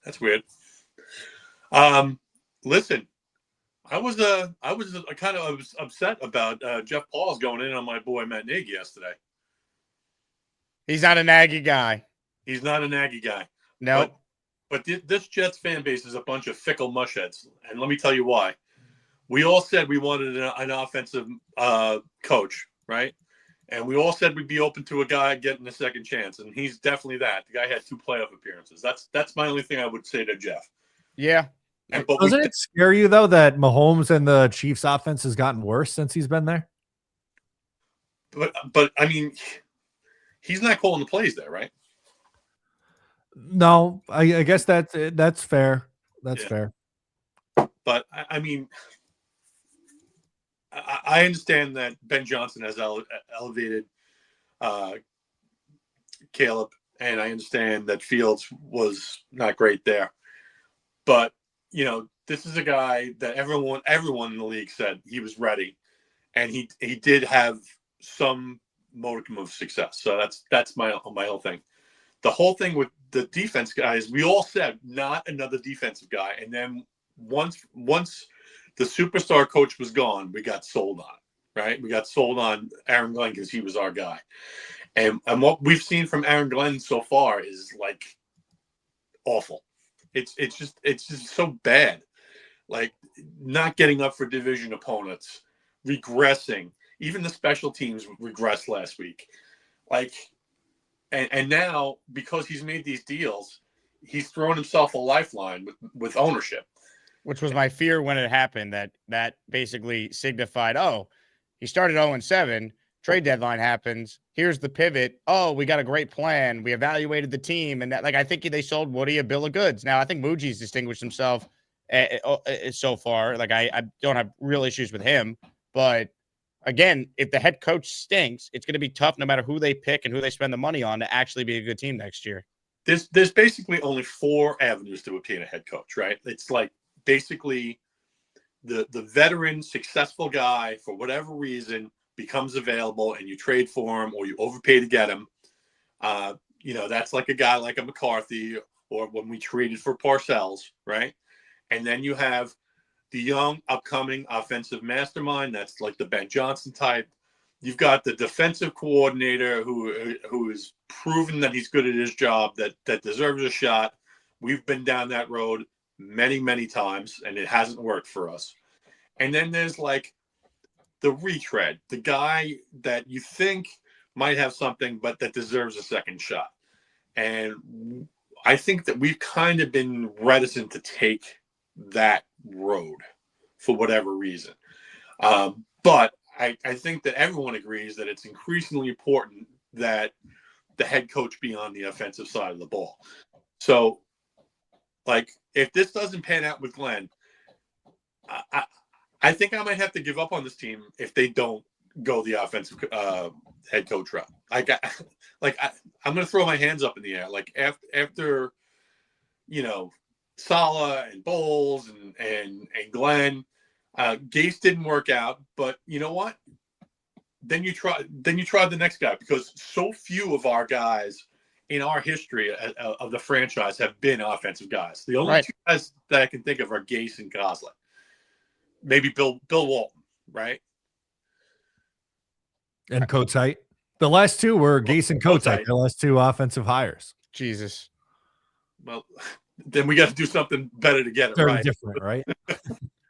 J: That's weird. Listen, I was kind of upset about Jeff Paul's going in on my boy Matt Nagy yesterday.
B: He's not a Nagy guy.
J: He's not a Nagy guy.
B: No.
J: But this Jets fan base is a bunch of fickle mushheads, and let me tell you why. We all said we wanted an offensive coach, right? And we all said we'd be open to a guy getting a second chance, and he's definitely that. The guy had 2 playoff appearances. That's my only thing I would say to Jeff.
B: Yeah.
J: But
E: doesn't it scare you though that Mahomes and the Chiefs offense has gotten worse since he's been there?
J: But I mean, he's not calling the plays there, right?
E: No, I guess that's fair. That's fair.
J: But I mean, I understand that Ben Johnson has elevated Caleb, and I understand that Fields was not great there. But you know, this is a guy that everyone in the league said he was ready, and he did have some modicum of success. So that's my whole thing. The whole thing with the defense guys, we all said not another defensive guy. And then once the superstar coach was gone, we got sold on, right? We got sold on Aaron Glenn because he was our guy. And what we've seen from Aaron Glenn so far is like awful. It's just so bad. Like not getting up for division opponents, regressing. Even the special teams regressed last week. Like, and now because he's made these deals, he's thrown himself a lifeline with ownership.
B: Which was my fear when it happened, that basically signified, oh, he started 0-7, trade deadline happens. Here's the pivot. Oh, we got a great plan. We evaluated the team. And that, like, I think they sold Woody a bill of goods. Now, I think Muji's distinguished himself so far. Like, I don't have real issues with him. But again, if the head coach stinks, it's going to be tough no matter who they pick and who they spend the money on to actually be a good team next year.
J: There's basically only 4 avenues to obtain a head coach, right? It's like basically the veteran, successful guy, for whatever reason, becomes available and you trade for him or you overpay to get him. That's like a guy like a McCarthy or when we traded for Parcells, right? And then you have the young, upcoming offensive mastermind. That's like the Ben Johnson type. You've got the defensive coordinator who is proven that he's good at his job, that deserves a shot. We've been down that road many, many times, and it hasn't worked for us. And then there's like the retread, the guy that you think might have something, but that deserves a second shot. And I think that we've kind of been reticent to take that road for whatever reason. But I think that everyone agrees that it's increasingly important that the head coach be on the offensive side of the ball. So, like, if this doesn't pan out with Glenn, I think I might have to give up on this team if they don't go the offensive head coach route. I'm going to throw my hands up in the air. Like after Saleh and Bowles and Glenn, Gase didn't work out, but you know what? Then you try the next guy, because so few of our guys in our history of the franchise have been offensive guys. The only 2 guys that I can think of are Gase and Goslin. Maybe Bill Walton, right?
E: And Kotite. The last 2 were Gase and Kotite. The last 2 offensive hires.
B: Jesus.
J: Well, then we got to do something better to get it
E: Very
J: right.
E: different, right?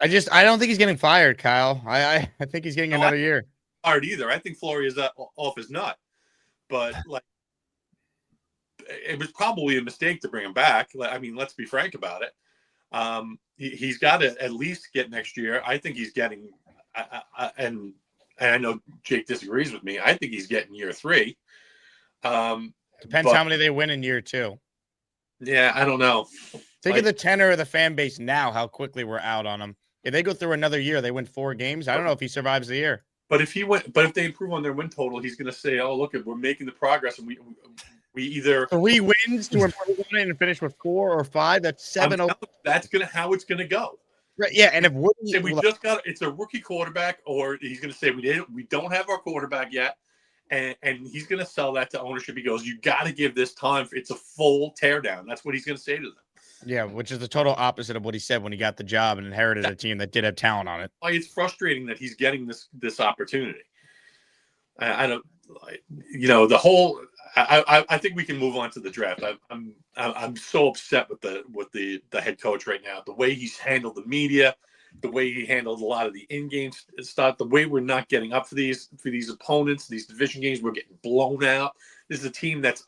B: I don't think he's getting fired, Kyle. I think he's getting another year.
J: Fired either. I think Flory is off his nut. But like, it was probably a mistake to bring him back. I mean, let's be frank about it. He's got to at least get next year. I think he's getting, and I know Jake disagrees with me. I think he's getting year 3.
B: Depends how many they win in year 2.
J: Yeah, I don't know.
B: Think of the tenor of the fan base now, how quickly we're out on him. If they go through another year, they win 4 games. I don't know if he survives the year.
J: But if they improve on their win total, he's going to say, "Oh, look, we're making the progress, and we either 3
B: wins to improve on it and finish with 4 or 5. That's 7.
J: That's how it's going to go."
B: Right? Yeah, and if
J: it's a rookie quarterback, or he's going to say we don't have our quarterback yet, and he's going to sell that to ownership. He goes, "You got to give this time. It's a full teardown." That's what he's going to say to them.
B: Yeah, which is the total opposite of what he said when he got the job and inherited a team that did have talent on it.
J: It's frustrating that he's getting this opportunity. I don't, the whole. I think we can move on to the draft. I'm so upset with the head coach right now. The way he's handled the media, the way he handled a lot of the in-game stuff, the way we're not getting up for these opponents, these division games, we're getting blown out. This is a team that's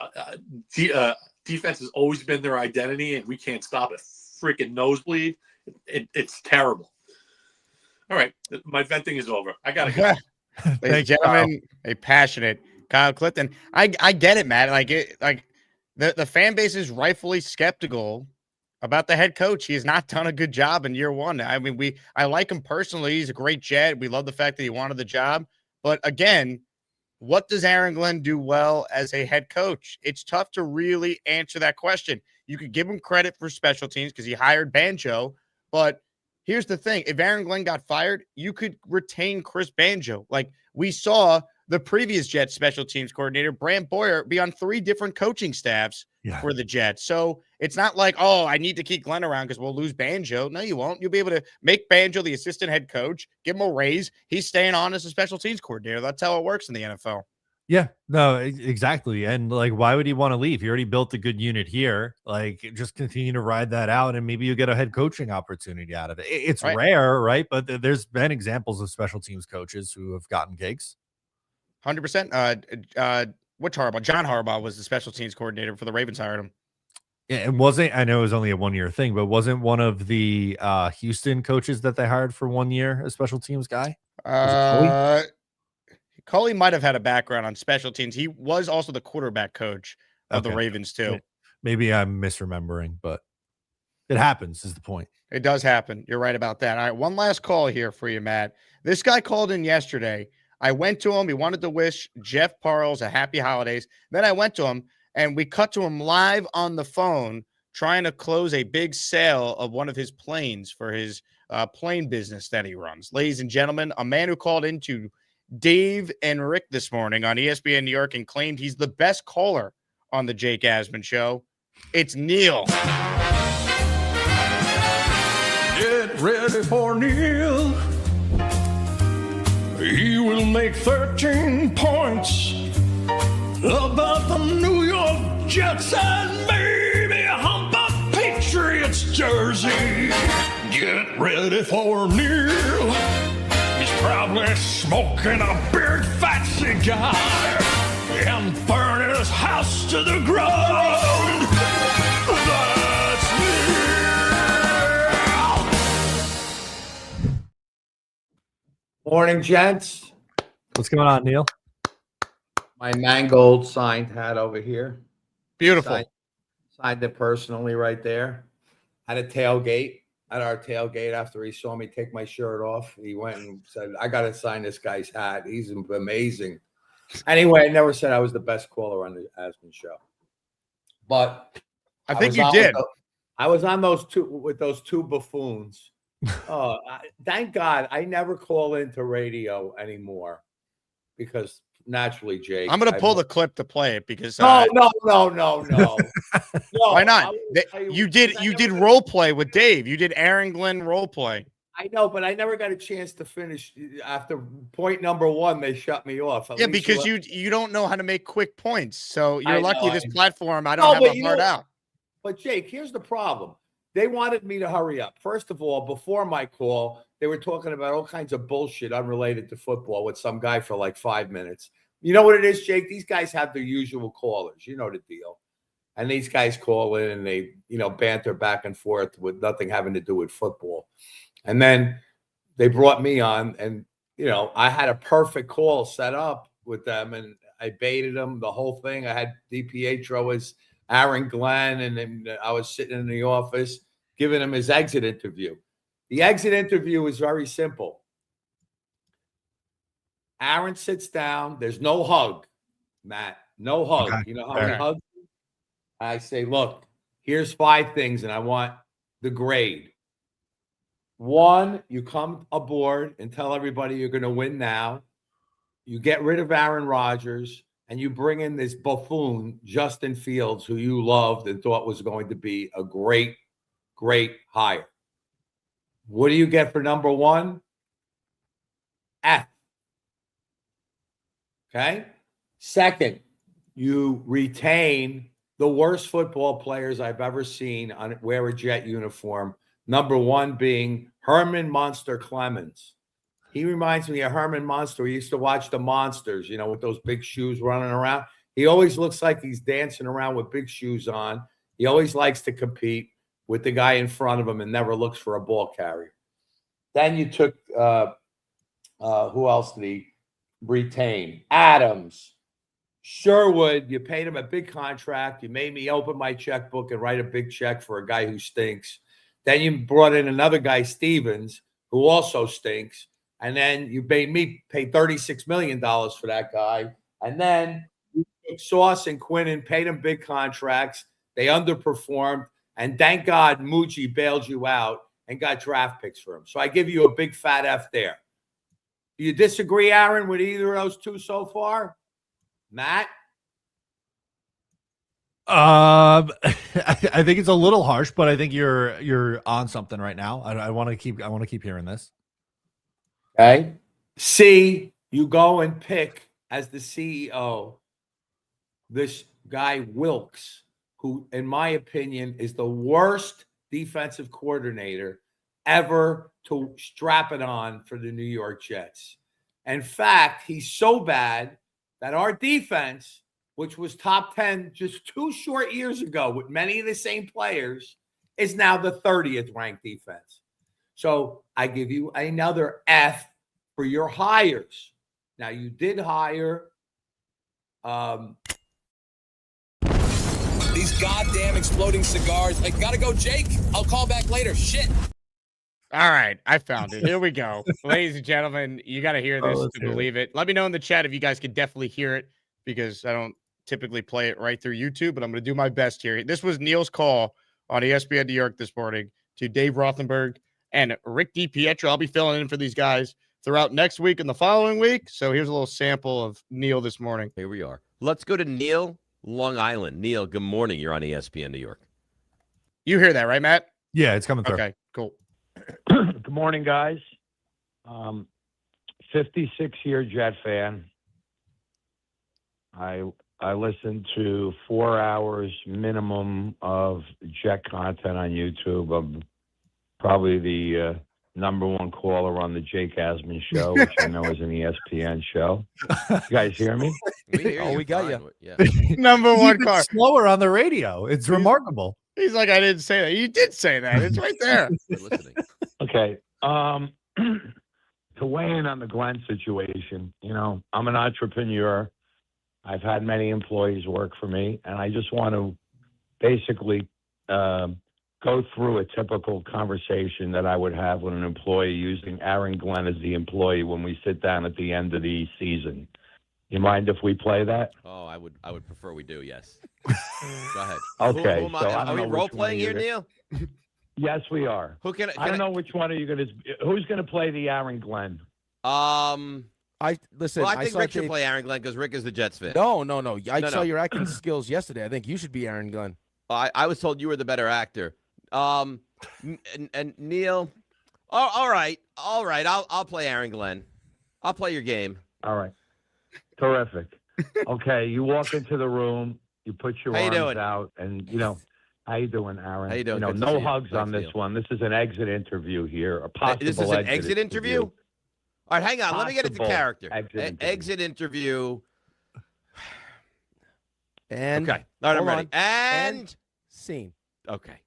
J: defense has always been their identity, and we can't stop a freaking nosebleed. It's terrible. All right, my venting is over. I gotta go.
B: Ladies and gentlemen, a passionate Kyle Clifton. I get it, Matt. The fan base is rightfully skeptical about the head coach. He has not done a good job in year 1. I mean, I like him personally. He's a great Jet. We love the fact that he wanted the job. But again, what does Aaron Glenn do well as a head coach? It's tough to really answer that question. You could give him credit for special teams because he hired Banjo, but here's the thing. If Aaron Glenn got fired, you could retain Chris Banjo. Like we saw the previous Jets special teams coordinator, Brant Boyer, be on 3 different coaching staffs for the Jets. So it's not like, oh, I need to keep Glenn around because we'll lose Banjo. No, you won't. You'll be able to make Banjo the assistant head coach, give him a raise. He's staying on as a special teams coordinator. That's how it works in the NFL.
E: Yeah, no, exactly. And like, why would he want to leave? He already built a good unit here. Like, just continue to ride that out, and maybe you get a head coaching opportunity out of it. It's rare, right? But there's been examples of special teams coaches who have gotten gigs.
B: 100%. Which Harbaugh? John Harbaugh was the special teams coordinator for the Ravens. Hired him.
E: Yeah, it wasn't. I know it was only a 1-year thing, but wasn't one of the Houston coaches that they hired for 1 year a special teams guy?
B: Culley might have had a background on special teams. He was also the quarterback coach of the Ravens too.
E: Maybe I'm misremembering, but it happens is the point.
B: It does happen. You're right about that. All right, one last call here for you, Matt. This guy called in yesterday. I went to him. He wanted to wish Jeff Parles a happy holidays. Then I went to him, and we cut to him live on the phone trying to close a big sale of one of his planes for his plane business that he runs. Ladies and gentlemen, a man who called into Dave and Rick this morning on ESPN New York and claimed he's the best caller on the Jake Asman Show. It's Neil.
A: Get ready for Neil. He will make 13 points about the New York Jets and maybe hump a Patriots jersey. Get ready for Neil. He's probably smoking a big fat cigar and burning his house to the ground. That's Neil.
K: Morning, gents.
E: What's going on, Neil?
K: My Mangold signed hat over here.
B: Beautiful.
K: Signed it personally right there. Had a tailgate. At our tailgate, after he saw me take my shirt off, he went and said, I got to sign this guy's hat. He's amazing. Anyway, I never said I was the best caller on the Asman Show. But
B: I think you did.
K: I was on those two buffoons. Thank God I never call into radio anymore because naturally, Jake.
B: I'm going to pull the clip to play it because
K: no.
B: Why not? You did role play with Dave. You did Aaron Glenn role play.
K: I know, but I never got a chance to finish after point number 1. They shut me off.
B: Yeah, because you don't know how to make quick points. So you're lucky this platform. I don't have a hard out.
K: But Jake, here's the problem. They wanted me to hurry up. First of all, before my call, they were talking about all kinds of bullshit unrelated to football with some guy for like 5 minutes. You know what it is, Jake? These guys have their usual callers. You know the deal. And these guys call in and they, banter back and forth with nothing having to do with football. And then they brought me on and, I had a perfect call set up with them and I baited them, the whole thing. I had DiPietro as Aaron Glenn and then I was sitting in the office giving him his exit interview. The exit interview is very simple. Aaron sits down. There's no hug, Matt. No hug.
E: Okay.
K: You know how he hugs? I say, look, here's 5 things, and I want the grade. 1, you come aboard and tell everybody you're going to win now. You get rid of Aaron Rodgers, and you bring in this buffoon, Justin Fields, who you loved and thought was going to be a great, great hire. What do you get for number 1? F. Okay. Second, you retain the worst football players I've ever seen wear a Jet uniform. Number 1 being Herman Monster Clemens. He reminds me of Herman Monster. We used to watch the Monsters, with those big shoes running around. He always looks like he's dancing around with big shoes on. He always likes to compete with the guy in front of him and never looks for a ball carrier. Then you took, who else did he retain? Adams. Sherwood, you paid him a big contract. You made me open my checkbook and write a big check for a guy who stinks. Then you brought in another guy, Stevens, who also stinks. And then you made me pay $36 million for that guy. And then you took Sauce and Quinn and paid them big contracts. They underperformed. And thank God Muji bailed you out and got draft picks for him. So I give you a big fat F there. You disagree, Aaron, with either of those two so far? Matt?
E: I think it's a little harsh, but I think you're on something right now. I want to keep hearing this.
K: Okay. C, you go and pick as the CEO this guy Wilkes, who, in my opinion, is the worst defensive coordinator ever to strap it on for the New York Jets. In fact, he's so bad that our defense, which was top 10 just 2 short years ago with many of the same players, is now the 30th ranked defense. So I give you another F for your hires. Now, you did hire
A: These goddamn exploding cigars. I gotta go, Jake. I'll call back later. Shit.
B: All right, I found it. Here we go. Ladies and gentlemen, you got to hear this to believe it. Let me know in the chat if you guys could definitely hear it, because I don't typically play it right through YouTube, but I'm going to do my best here. This was Neil's call on ESPN New York this morning to Dave Rothenberg and Rick DiPietro. I'll be filling in for these guys throughout next week and the following week. So here's a little sample of Neil this morning.
L: Here we are. Let's go to Neil, Long Island. Neil, good morning. You're on ESPN New York.
B: You hear that, right, Matt?
E: Yeah, it's coming through.
B: Okay, cool.
M: Good morning, guys. 56-year Jet fan. I listen to 4 hours minimum of Jet content on YouTube. I'm probably the number one caller on the Jake Asman show, which I know is an ESPN show. You guys hear me?
L: We hear you.
N: We got
L: fine.
N: you.
L: Yeah.
B: Number one car.
E: Slower on the radio. It's remarkable.
B: He's like, I didn't say that. You did say that. It's right there.
L: We're listening.
M: Okay. To weigh in on the Glenn situation, I'm an entrepreneur. I've had many employees work for me, and I just want to basically go through a typical conversation that I would have with an employee using Aaron Glenn as the employee when we sit down at the end of the season. You mind if we play that?
L: Oh, I would prefer we do, yes. Go ahead.
M: Okay.
L: Who am I? Are we role-playing here, Neil?
M: Yes, we are.
L: Who can
M: I don't know which one are you going to. Who's going to play the Aaron Glenn?
N: I listen.
L: Well, I think
N: saw
L: Rick should
N: Dave-
L: play Aaron Glenn because Rick is the Jets fan.
N: No. I
L: No,
N: saw
L: no.
N: your acting skills yesterday. I think you should be Aaron Glenn.
L: I was told you were the better actor. And Neil, all right. I'll play Aaron Glenn. I'll play your game.
M: All right. Terrific. Okay, you walk into the room, you put your
L: How you
M: arms
L: doing?
M: out, and how you doing, Aaron?
L: How you doing? Good to see
M: No
L: you.
M: hugs
L: Nice
M: on
L: to
M: this
L: you.
M: one. This is an exit interview here. A possible
L: This is an exit interview? All right, hang on. Let me get into
M: Possible
L: character.
M: exit
L: Interview.
N: And
L: Okay. All right, I'm
N: hold
L: ready.
N: on.
L: And
N: scene.
L: okay.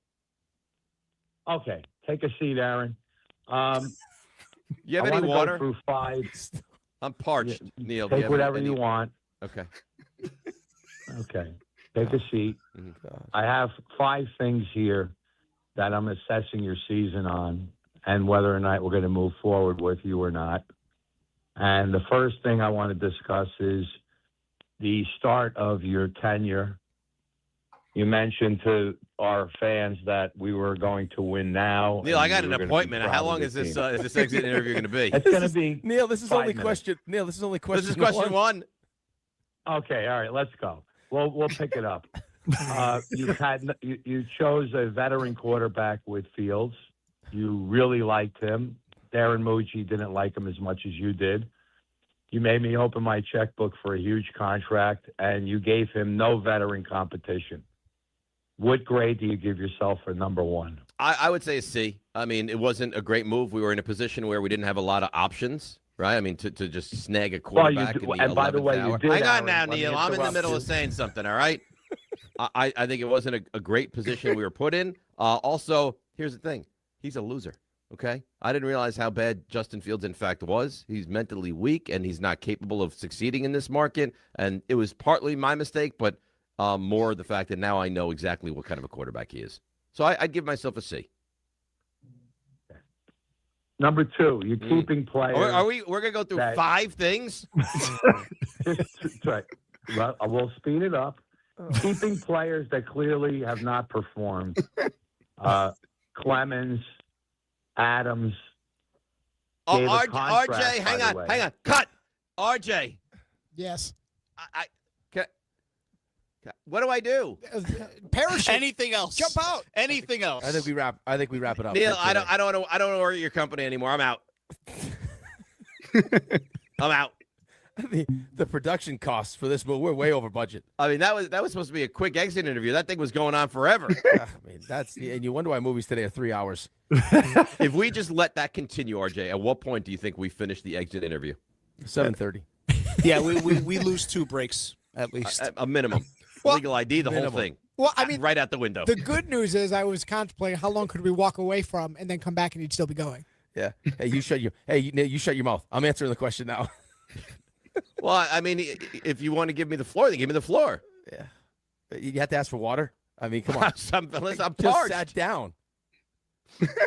M: Okay, take a seat, Aaron.
L: You have
M: I
L: any
M: wanna
L: water?
M: Go through 5.
L: I'm parched, Neil. Do you
M: Take
L: have
M: whatever
L: any-
M: you want.
L: Okay.
M: Okay, take a seat.
L: Mhm.
M: I have 5 things here that I'm assessing your season on and whether or not we're going to move forward with you or not. And the first thing I want to discuss is the start of your tenure. You mentioned to our fans that we were going to win now.
L: Neil, I
M: and
L: got
M: we
L: an
M: were gonna be
L: appointment.
M: proud
L: How
M: of
L: long
M: the
L: is this
M: team.
L: is this exit interview going to be?
M: It's going to be
N: Neil, this is
M: 5
N: only
M: minutes.
N: question. Neil, this is only question.
L: This is question one.
M: Okay, all right, let's go. We'll pick it up. You chose a veteran quarterback with Fields. You really liked him. Darren Mucci didn't like him as much as you did. You made me open my checkbook for a huge contract, and you gave him no veteran competition. What grade do you give yourself for number 1?
L: I would say a C. I mean, it wasn't a great move. We were in a position where we didn't have a lot of options, right? I mean, to just snag a
M: Well, you
L: quarterback
M: did-
L: in the
M: and by the
L: 11th
M: way, you
L: hour.
M: did,
L: Hang on
M: Aaron.
L: now,
M: Let me
L: Neil. I'm in the
M: interrupt
L: middle
M: you.
L: of saying something, all right? I think it wasn't a great position we were put in. Also, here's the thing. He's a loser, okay? I didn't realize how bad Justin Fields, in fact, was. He's mentally weak, and he's not capable of succeeding in this market. And it was partly my mistake, but more the fact that now I know exactly what kind of a quarterback he is. So I'd give myself a C.
M: Number 2, you're keeping players.
L: We're going to go through
M: that-
L: 5 things?
M: That's right. Well, I will speed it up. Keeping players that clearly have not performed. Clemens, Adams.
K: gave a
L: RJ,
K: contract, by the
L: hang
K: way.
L: on. Cut. RJ.
O: Yes.
L: What do I do?
O: Parachute.
P: Anything else?
O: Jump out.
P: Anything else?
N: I think we wrap it up.
L: Neil,
N: for
L: I
N: today.
L: don't know your company anymore. I'm out. I'm out.
N: The production costs for this, but we're way over budget.
L: I mean, that was supposed to be a quick exit interview. That thing was going on forever.
N: I mean, and you wonder why movies today are 3 hours.
L: If we just let that continue, RJ, at what point do you think we finish the exit interview?
N: 7:30.
P: Yeah, we lose 2 breaks at least.
L: A minimum.
O: Well,
L: Legal ID, the whole thing.
O: Well, I mean,
L: right out the window.
O: The good news is I was contemplating how long could we walk away from and then come back and you'd still be going.
N: Yeah. Hey, you shut your mouth. I'm answering the question now.
L: Well, I mean, if you want to give me the floor, then give me the floor.
N: Yeah. You have to ask for water? I mean, come on.
L: I'm
N: just
L: parched.
N: sat down.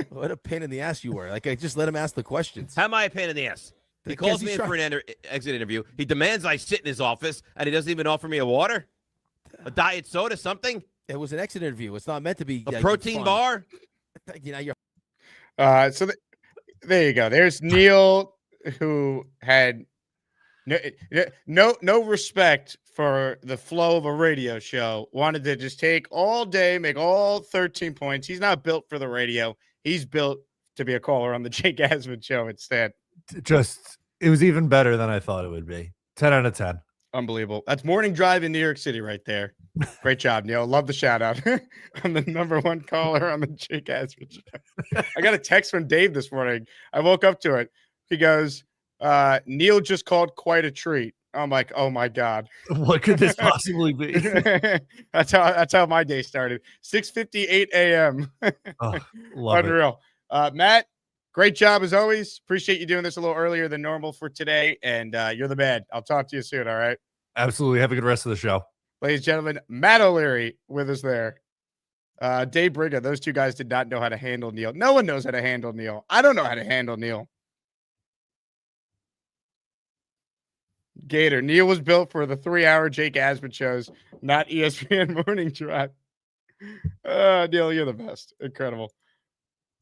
N: What a pain in the ass you were. Like, I just let him ask the questions.
L: How am I a pain in the ass? He
N: Because
L: calls me
N: he's
L: in for an exit interview. He demands I sit in his office, and he doesn't even offer me a water, a diet soda, something.
N: It was an exit interview. It's not meant to be
L: a protein
N: fun.
L: bar.
N: You know, you're.
B: So there you go. There's Neil, who had no respect for the flow of a radio show. Wanted to just take all day, make all 13 points. He's not built for the radio. He's built to be a caller on the Jake Asman show instead.
E: It was even better than I thought it would be. 10 out of 10.
B: Unbelievable. That's morning drive in New York City right there. Great job, Neil. Love the shout out. I'm the #1 caller on the Jake Asman show. I got a text from Dave this morning. I woke up to it. He goes, Neil just called quite a treat. I'm like, oh my God.
E: What could this possibly be?
B: That's how my day started. 6:58 a.m.
E: Oh, love
B: Unreal. Matt, great job as always. Appreciate you doing this a little earlier than normal for today. And you're the man. I'll talk to you soon. All right.
E: Absolutely. Have a good rest of the show.
B: Ladies and gentlemen, Matt O'Leary with us there. Dave Briga, those two guys did not know how to handle Neil. No one knows how to handle Neil. I don't know how to handle Neil. Gator. Neil was built for the 3-hour Jake Asman shows, not ESPN Morning Drive. Neil, you're the best. Incredible.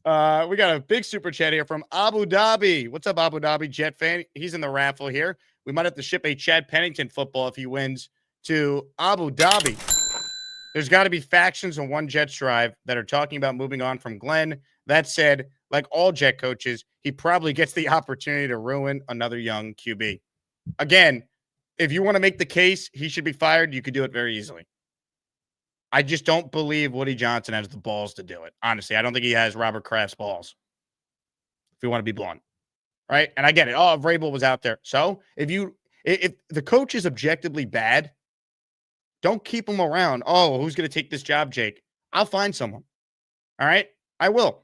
B: We got a big super chat here from Abu Dhabi. What's up, Abu Dhabi Jet fan? He's in the raffle here. We might have to ship a Chad Pennington football if he wins to Abu Dhabi. There's got to be factions on One Jets Drive that are talking about moving on from Glenn. That said, like all Jet coaches, he probably gets the opportunity to ruin another young QB. Again, if you want to make the case he should be fired, you could do it very easily. I just don't believe Woody Johnson has the balls to do it. Honestly, I don't think he has Robert Kraft's balls. If you want to be blunt, right? And I get it. Oh, Vrabel was out there. So if the coach is objectively bad, don't keep him around. Oh, who's going to take this job, Jake? I'll find someone. All right, I will.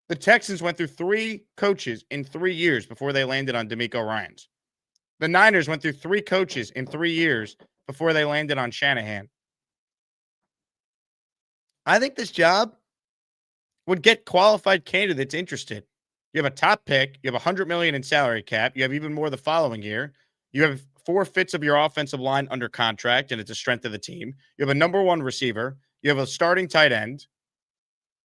B: The Texans went through 3 coaches in 3 years before they landed on DeMeco Ryans. The Niners went through 3 coaches in 3 years before they landed on Shanahan. I think this job would get qualified candidates interested. You have a top pick. You have $100 million in salary cap. You have even more the following year. You have 4/5 of your offensive line under contract, and it's a strength of the team. You have a #1 receiver. You have a starting tight end.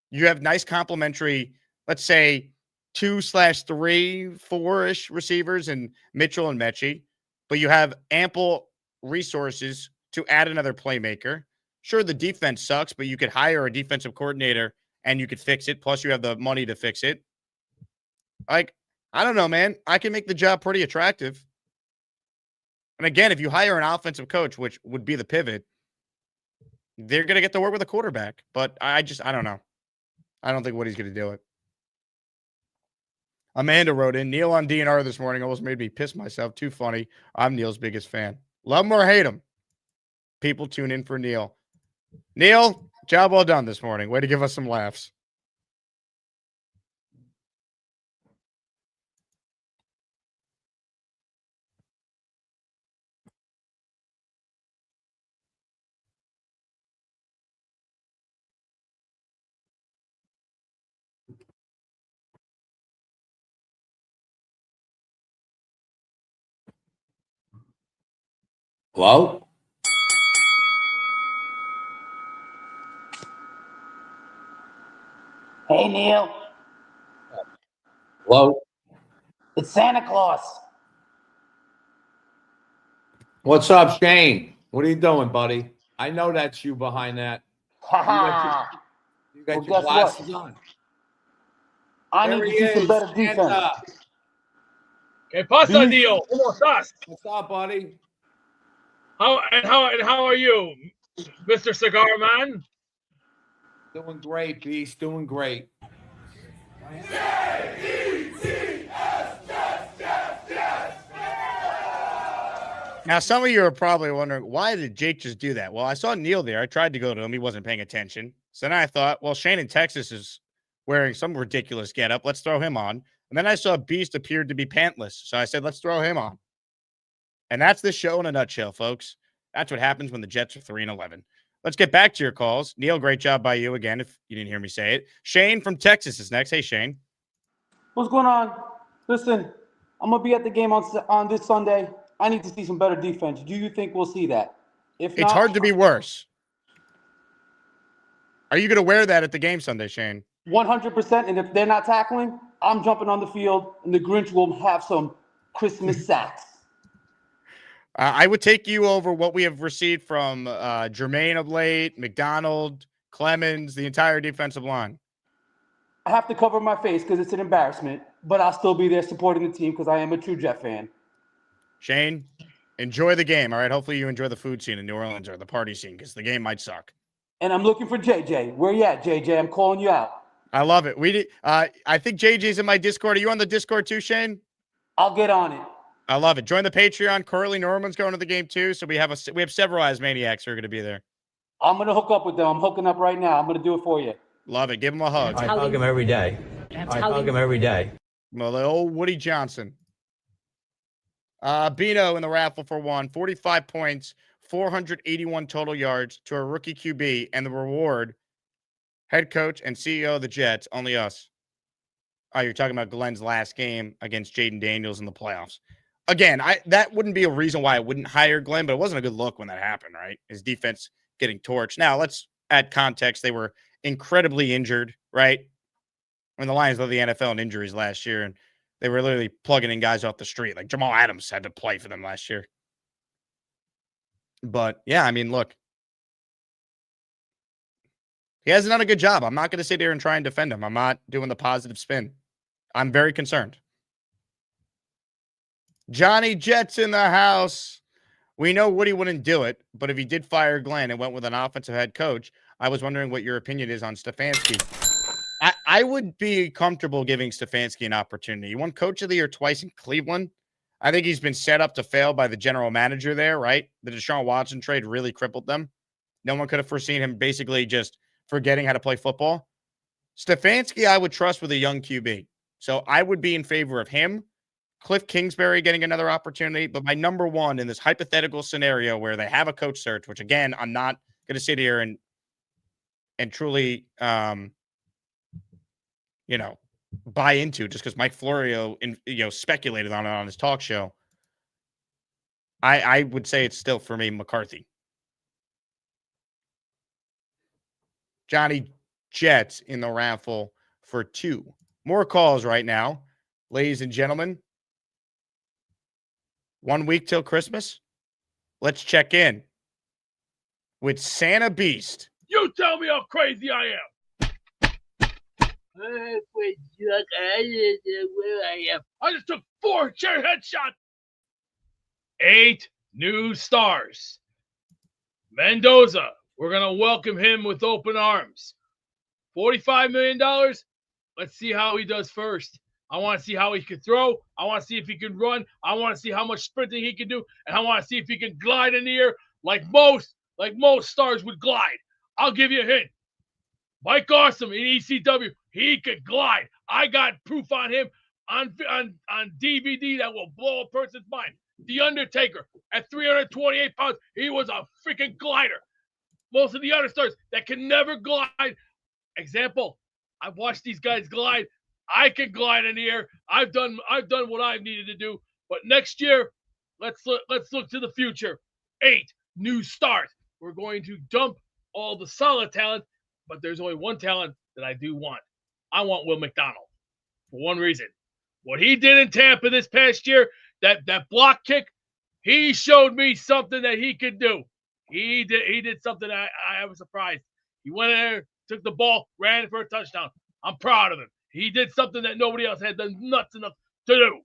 B: You have nice complementary, let's say, 2/3, 4-ish receivers in Mitchell and Mechie, but you have ample resources to add another playmaker. Sure, the defense sucks, but you could hire a defensive coordinator and you could fix it. Plus, you have the money to fix it. Like, I don't know, man. I can make the job pretty attractive. And again, if you hire an offensive coach, which would be the pivot, they're going to get to work with a quarterback. But I don't know. I don't think Woody's going to do it. Amanda wrote in, Neil on DNR this morning almost made me piss myself. Too funny. I'm Neil's biggest fan. Love him or hate him. People tune in for Neil. Neil, job well done this morning. Way to give us some laughs.
K: Hello?
H: Hey, Neil.
K: Hello?
Q: It's Santa Claus.
K: What's up, Shane? What are you doing, buddy? I know that's you behind that. You got
Q: Well,
K: your
Q: guess what?
K: glasses on.
Q: I
K: There
Q: need
K: he
Q: to see some
K: is,
Q: better defense.
K: Santa.
R: ¿Qué pasa,
Q: Do you-
R: Dio? ¿Cómo estás?
K: What's up, buddy?
R: How are you, Mr. Cigar Man?
K: Doing great, Beast. Doing great.
B: Now, some of you are probably wondering, why did Jake just do that? Well, I saw Neil there. I tried to go to him. He wasn't paying attention. So then I thought, well, Shane in Texas is wearing some ridiculous getup. Let's throw him on. And then I saw Beast appeared to be pantless. So I said, let's throw him on. And that's the show in a nutshell, folks. That's what happens when the Jets are 3-11. Let's get back to your calls. Neil, great job by you again, if you didn't hear me say it. Shane from Texas is next. Hey, Shane.
Q: What's going on? Listen, I'm gonna be at the game on this Sunday. I need to see some better defense. Do you think we'll see that? If
B: It's
Q: not,
B: hard to be worse. Are you going to wear that at the game Sunday, Shane?
Q: 100%. And if they're not tackling, I'm jumping on the field, and the Grinch will have some Christmas sacks.
B: I would take you over what we have received from Jermaine of late, McDonald, Clemens, the entire defensive line.
Q: I have to cover my face because it's an embarrassment, but I'll still be there supporting the team because I am a true Jet fan.
B: Shane, enjoy the game, all right? Hopefully you enjoy the food scene in New Orleans or the party scene because the game might suck.
Q: And I'm looking for JJ. Where you at, JJ? I'm calling you out.
B: I love it. I think JJ's in my Discord. Are you on the Discord too, Shane?
Q: I'll get on it.
B: I love it. Join the Patreon. Curly Norman's going to the game too, so we have several Asmaniacs who are going to be there.
Q: I'm going to hook up with them. I'm hooking up right now. I'm going to do it for you.
B: Love it. Give him a hug.
S: I hug him every day. I hug him every day.
B: Well, the old Woody Johnson. Bino in the raffle for 45 points, 481 total yards to a rookie QB, and the reward, head coach and CEO of the Jets, only us. Oh, you're talking about Glenn's last game against Jaden Daniels in the playoffs. Again, that wouldn't be a reason why I wouldn't hire Glenn, but it wasn't a good look when that happened, right? His defense getting torched. Now, let's add context. They were incredibly injured, right? I mean, the Lions led the NFL in injuries last year, and they were literally plugging in guys off the street. Like Jamal Adams had to play for them last year. But, yeah, I mean, look. He hasn't done a good job. I'm not going to sit here and try and defend him. I'm not doing the positive spin. I'm very concerned. Johnny Jets in the house. We know Woody wouldn't do it, but if he did fire Glenn and went with an offensive head coach, I was wondering what your opinion is on Stefanski. I would be comfortable giving Stefanski an opportunity. He won Coach of the Year twice in Cleveland. I think he's been set up to fail by the general manager there, right? The Deshaun Watson trade really crippled them. No one could have foreseen him basically just forgetting how to play football. Stefanski, I would trust with a young QB. So I would be in favor of him. Cliff Kingsbury getting another opportunity. But my number one in this hypothetical scenario where they have a coach search, which again, I'm not going to sit here and truly, buy into just because Mike Florio, speculated on it on his talk show. I would say it's still for me, McCarthy. Johnny Jets in the raffle for 2. More calls right now, ladies and gentlemen. 1 week till Christmas. Let's check in with Santa Beast.
R: You tell me how crazy I am. I just took 4 chair headshots. 8 new stars. Mendoza, we're going to welcome him with open arms. $45 million. Let's see how he does first. I want to see how he can throw. I want to see if he can run. I want to see how much sprinting he can do. And I want to see if he can glide in the air like most stars would glide. I'll give you a hint. Mike Awesome in ECW, he could glide. I got proof on him on DVD that will blow a person's mind. The Undertaker, at 328 pounds, he was a freaking glider. Most of the other stars that can never glide. Example, I've watched these guys glide. I can glide in the air. I've done what I've needed to do. But next year, let's look to the future. 8 new stars. We're going to dump all the solid talent, but there's only one talent that I do want. I want Will McDonald for one reason. What he did in Tampa this past year, that block kick, he showed me something that he could do. He did something I was surprised. He went in there, took the ball, ran for a touchdown. I'm proud of him. He did something that nobody else had done nuts enough to do.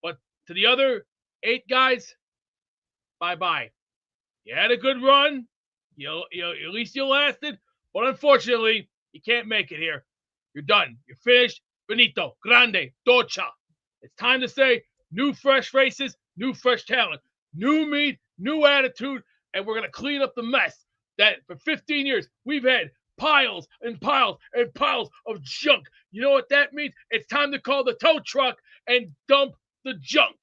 R: But to the other 8 guys, bye-bye. You had a good run. At least you lasted. But unfortunately, you can't make it here. You're done. You're finished. Benito, grande, docha. It's time to say new fresh faces, new fresh talent, new meat, new attitude, and we're going to clean up the mess that for 15 years we've had piles and piles and piles of junk. You know what that means? It's time to call the tow truck and dump the junk.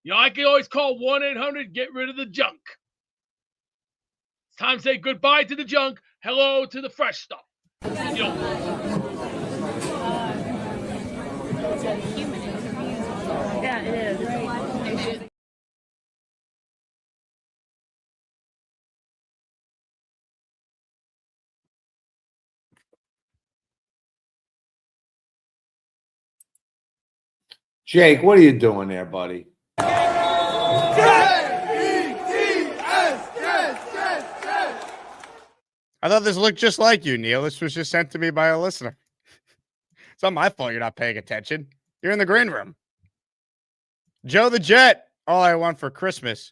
R: I can always call 1-800, get rid of the junk. It's time to say goodbye to the junk, hello to the fresh stuff.
A: Yeah, it is.
K: Jake, what are you doing there, buddy?
B: I thought this looked just like you, Neil. This was just sent to me by a listener. It's not my fault you're not paying attention. You're in the green room. Joe the Jet. All I want for Christmas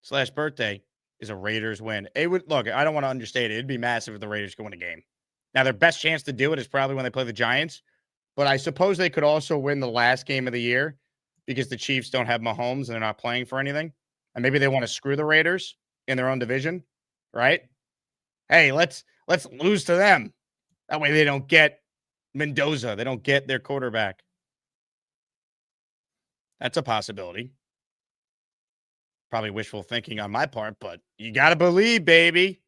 B: / birthday is a Raiders win. Look, I don't want to understate it. It'd be massive if the Raiders could win a game. Now, their best chance to do it is probably when they play the Giants. But I suppose they could also win the last game of the year because the Chiefs don't have Mahomes and they're not playing for anything. And maybe they want to screw the Raiders in their own division, right? Hey, let's lose to them. That way they don't get Mendoza. They don't get their quarterback. That's a possibility. Probably wishful thinking on my part, but you got to believe, baby.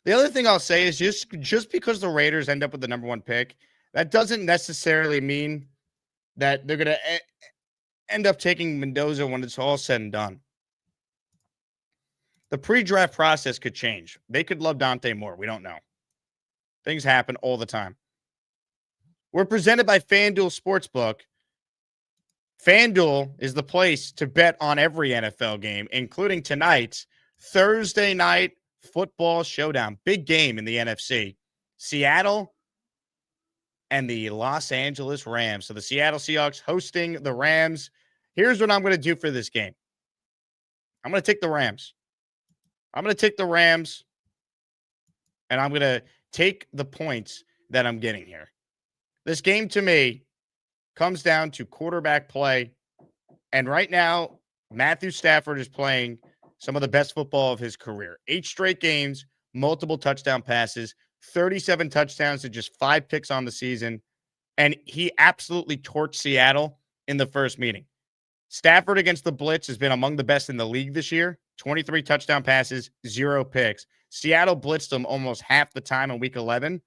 B: The other thing I'll say is just because the Raiders end up with the number 1 pick, that doesn't necessarily mean that they're going to end up taking Mendoza when it's all said and done. The pre-draft process could change. They could love Dante more. We don't know. Things happen all the time. We're presented by FanDuel Sportsbook. FanDuel is the place to bet on every NFL game, including tonight's Thursday night football showdown. Big game in the NFC. Seattle and the Los Angeles Rams. So the Seattle Seahawks hosting the Rams. Here's what I'm going to do for this game. I'm going to take the Rams. I'm going to take the Rams, and I'm going to take the points that I'm getting here. This game, to me, comes down to quarterback play. And right now, Matthew Stafford is playing some of the best football of his career. 8 straight games, multiple touchdown passes, 37 touchdowns to just 5 picks on the season. And he absolutely torched Seattle in the first meeting. Stafford against the blitz has been among the best in the league this year. 23 touchdown passes, 0 picks. Seattle blitzed them almost half the time in week 11.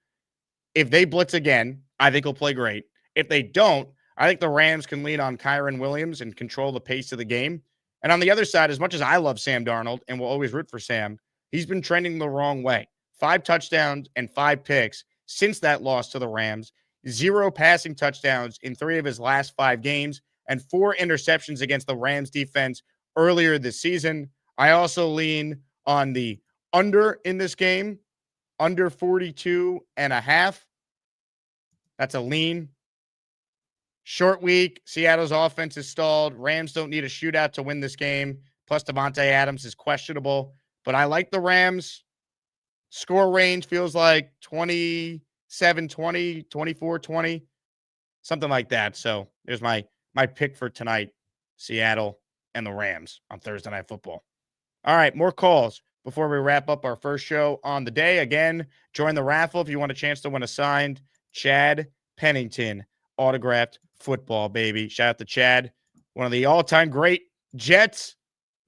B: If they blitz again, I think he'll play great. If they don't, I think the Rams can lean on Kyron Williams and control the pace of the game. And on the other side, as much as I love Sam Darnold and will always root for Sam, he's been trending the wrong way. 5 touchdowns and 5 picks since that loss to the Rams. 0 passing touchdowns in 3 of his last 5 games and 4 interceptions against the Rams defense earlier this season. I also lean on the under in this game, under 42.5. That's a lean. Short week. Seattle's offense is stalled. Rams don't need a shootout to win this game. Plus, Devontae Adams is questionable. But I like the Rams. Score range feels like 27-20, 24-20, something like that. So there's my pick for tonight, Seattle and the Rams on Thursday Night Football. All right, more calls before we wrap up our first show on the day. Again, join the raffle if you want a chance to win a signed Chad Pennington autographed football, baby. Shout out to Chad, one of the all-time great Jets.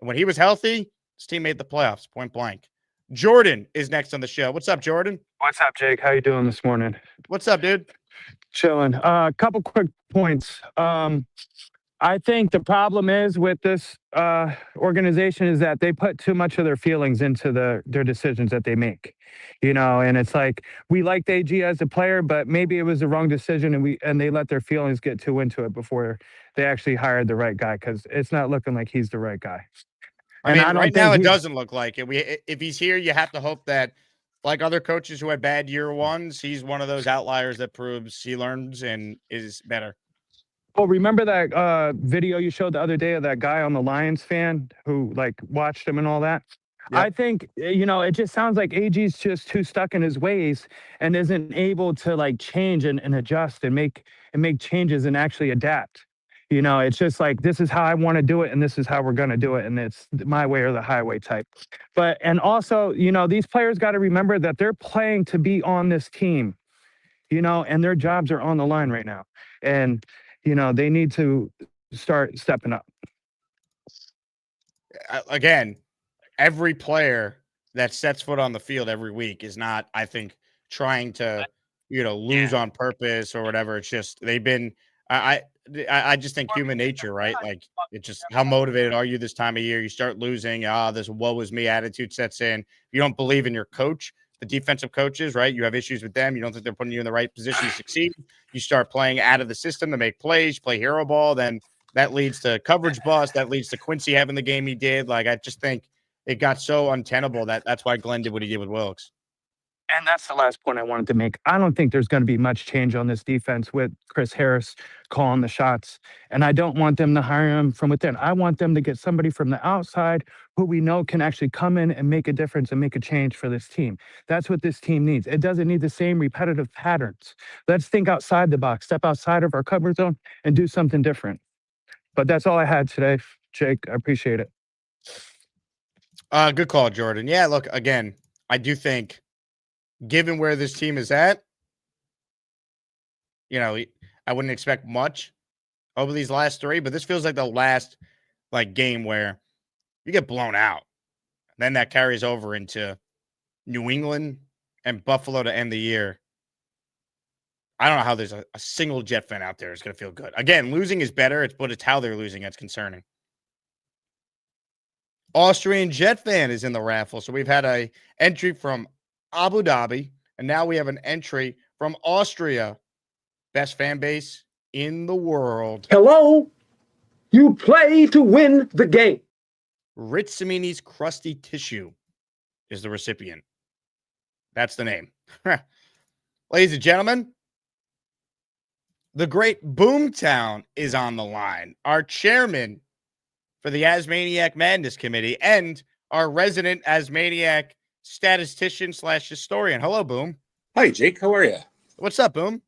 B: And when he was healthy, his team made the playoffs, point blank. Jordan is next on the show. What's up, Jordan?
T: What's up, Jake? How you doing this morning?
B: What's up, dude?
T: Chilling. Couple quick points. I think the problem is with this organization is that they put too much of their feelings into their decisions that they make, and it's like we liked AG as a player, but maybe it was the wrong decision, and they let their feelings get too into it before they actually hired the right guy, because it's not looking like he's the right guy.
B: I mean, right now it doesn't look like it. If he's here, you have to hope that, like other coaches who had bad year ones, he's one of those outliers that proves he learns and is better.
T: Well, remember that video you showed the other day of that guy on the Lions fan who watched him and all that? Yep. I think, it just sounds like AG's just too stuck in his ways and isn't able to change and adjust and make changes and actually adapt. It's just like, this is how I want to do it and this is how we're going to do it. And it's my way or the highway type. And also, these players got to remember that they're playing to be on this team, and their jobs are on the line right now. And they need to start stepping up.
B: Again, every player that sets foot on the field every week is not, I think, trying to, lose on purpose or whatever. It's just they've been. I just think human nature, right? Like, it's just how motivated are you this time of year? You start losing. This woe is me attitude sets in. You don't believe in your coach. The defensive coaches, right? You have issues with them. You don't think they're putting you in the right position to succeed. You start playing out of the system to make plays, you play hero ball. Then that leads to coverage bust. That leads to Quincy having the game he did. I just think it got so untenable that's why Glenn did what he did with Wilkes.
T: And that's the last point I wanted to make. I don't think there's going to be much change on this defense with Chris Harris calling the shots. And I don't want them to hire him from within. I want them to get somebody from the outside who we know can actually come in and make a difference and make a change for this team. That's what this team needs. It doesn't need the same repetitive patterns. Let's think outside the box, step outside of our comfort zone and do something different. But that's all I had today, Jake. I appreciate it.
B: Good call, Jordan. Yeah, look, again, I do think, given where this team is at, I wouldn't expect much over these last three, but this feels like the last game where you get blown out. Then that carries over into New England and Buffalo to end the year. I don't know how there's a single Jet fan out there is going to feel good. Again, losing is better, but it's how they're losing that's concerning. Austrian Jet fan is in the raffle. So we've had an entry from Abu Dhabi, and now we have an entry from Austria. Best fan base in the world.
U: Hello. You play to win the game.
B: Rich Samini's Crusty Tissue is the recipient. That's the name. Ladies and gentlemen, the great Boomtown is on the line. Our chairman for the Asmaniac Madness Committee and our resident Asmaniac statistician / historian. Hello, Boom.
V: Hi, Jake. How are you?
B: What's up, Boom?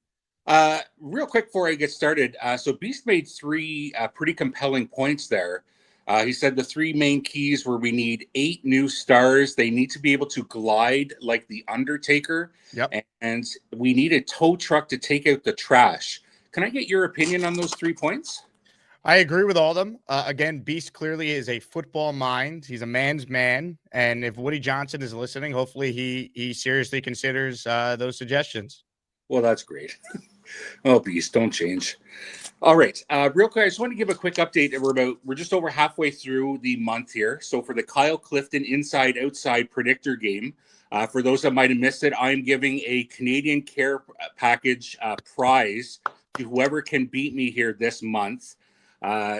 V: Real quick before I get started, so Beast made three pretty compelling points there. He said the three main keys were we need 8 new stars. They need to be able to glide like the Undertaker.
B: Yep.
V: And we need a tow truck to take out the trash. Can I get your opinion on those 3 points?
B: I agree with all of them. Again, Beast clearly is a football mind. He's a man's man. And if Woody Johnson is listening, hopefully he seriously considers those suggestions.
V: Well, that's great. Oh, Beast, don't change. All right. Real quick, I just want to give a quick update. We're just over halfway through the month here. So for the Kyle Clifton Inside Outside Predictor game, for those that might have missed it, I'm giving a Canadian Care Package prize to whoever can beat me here this month.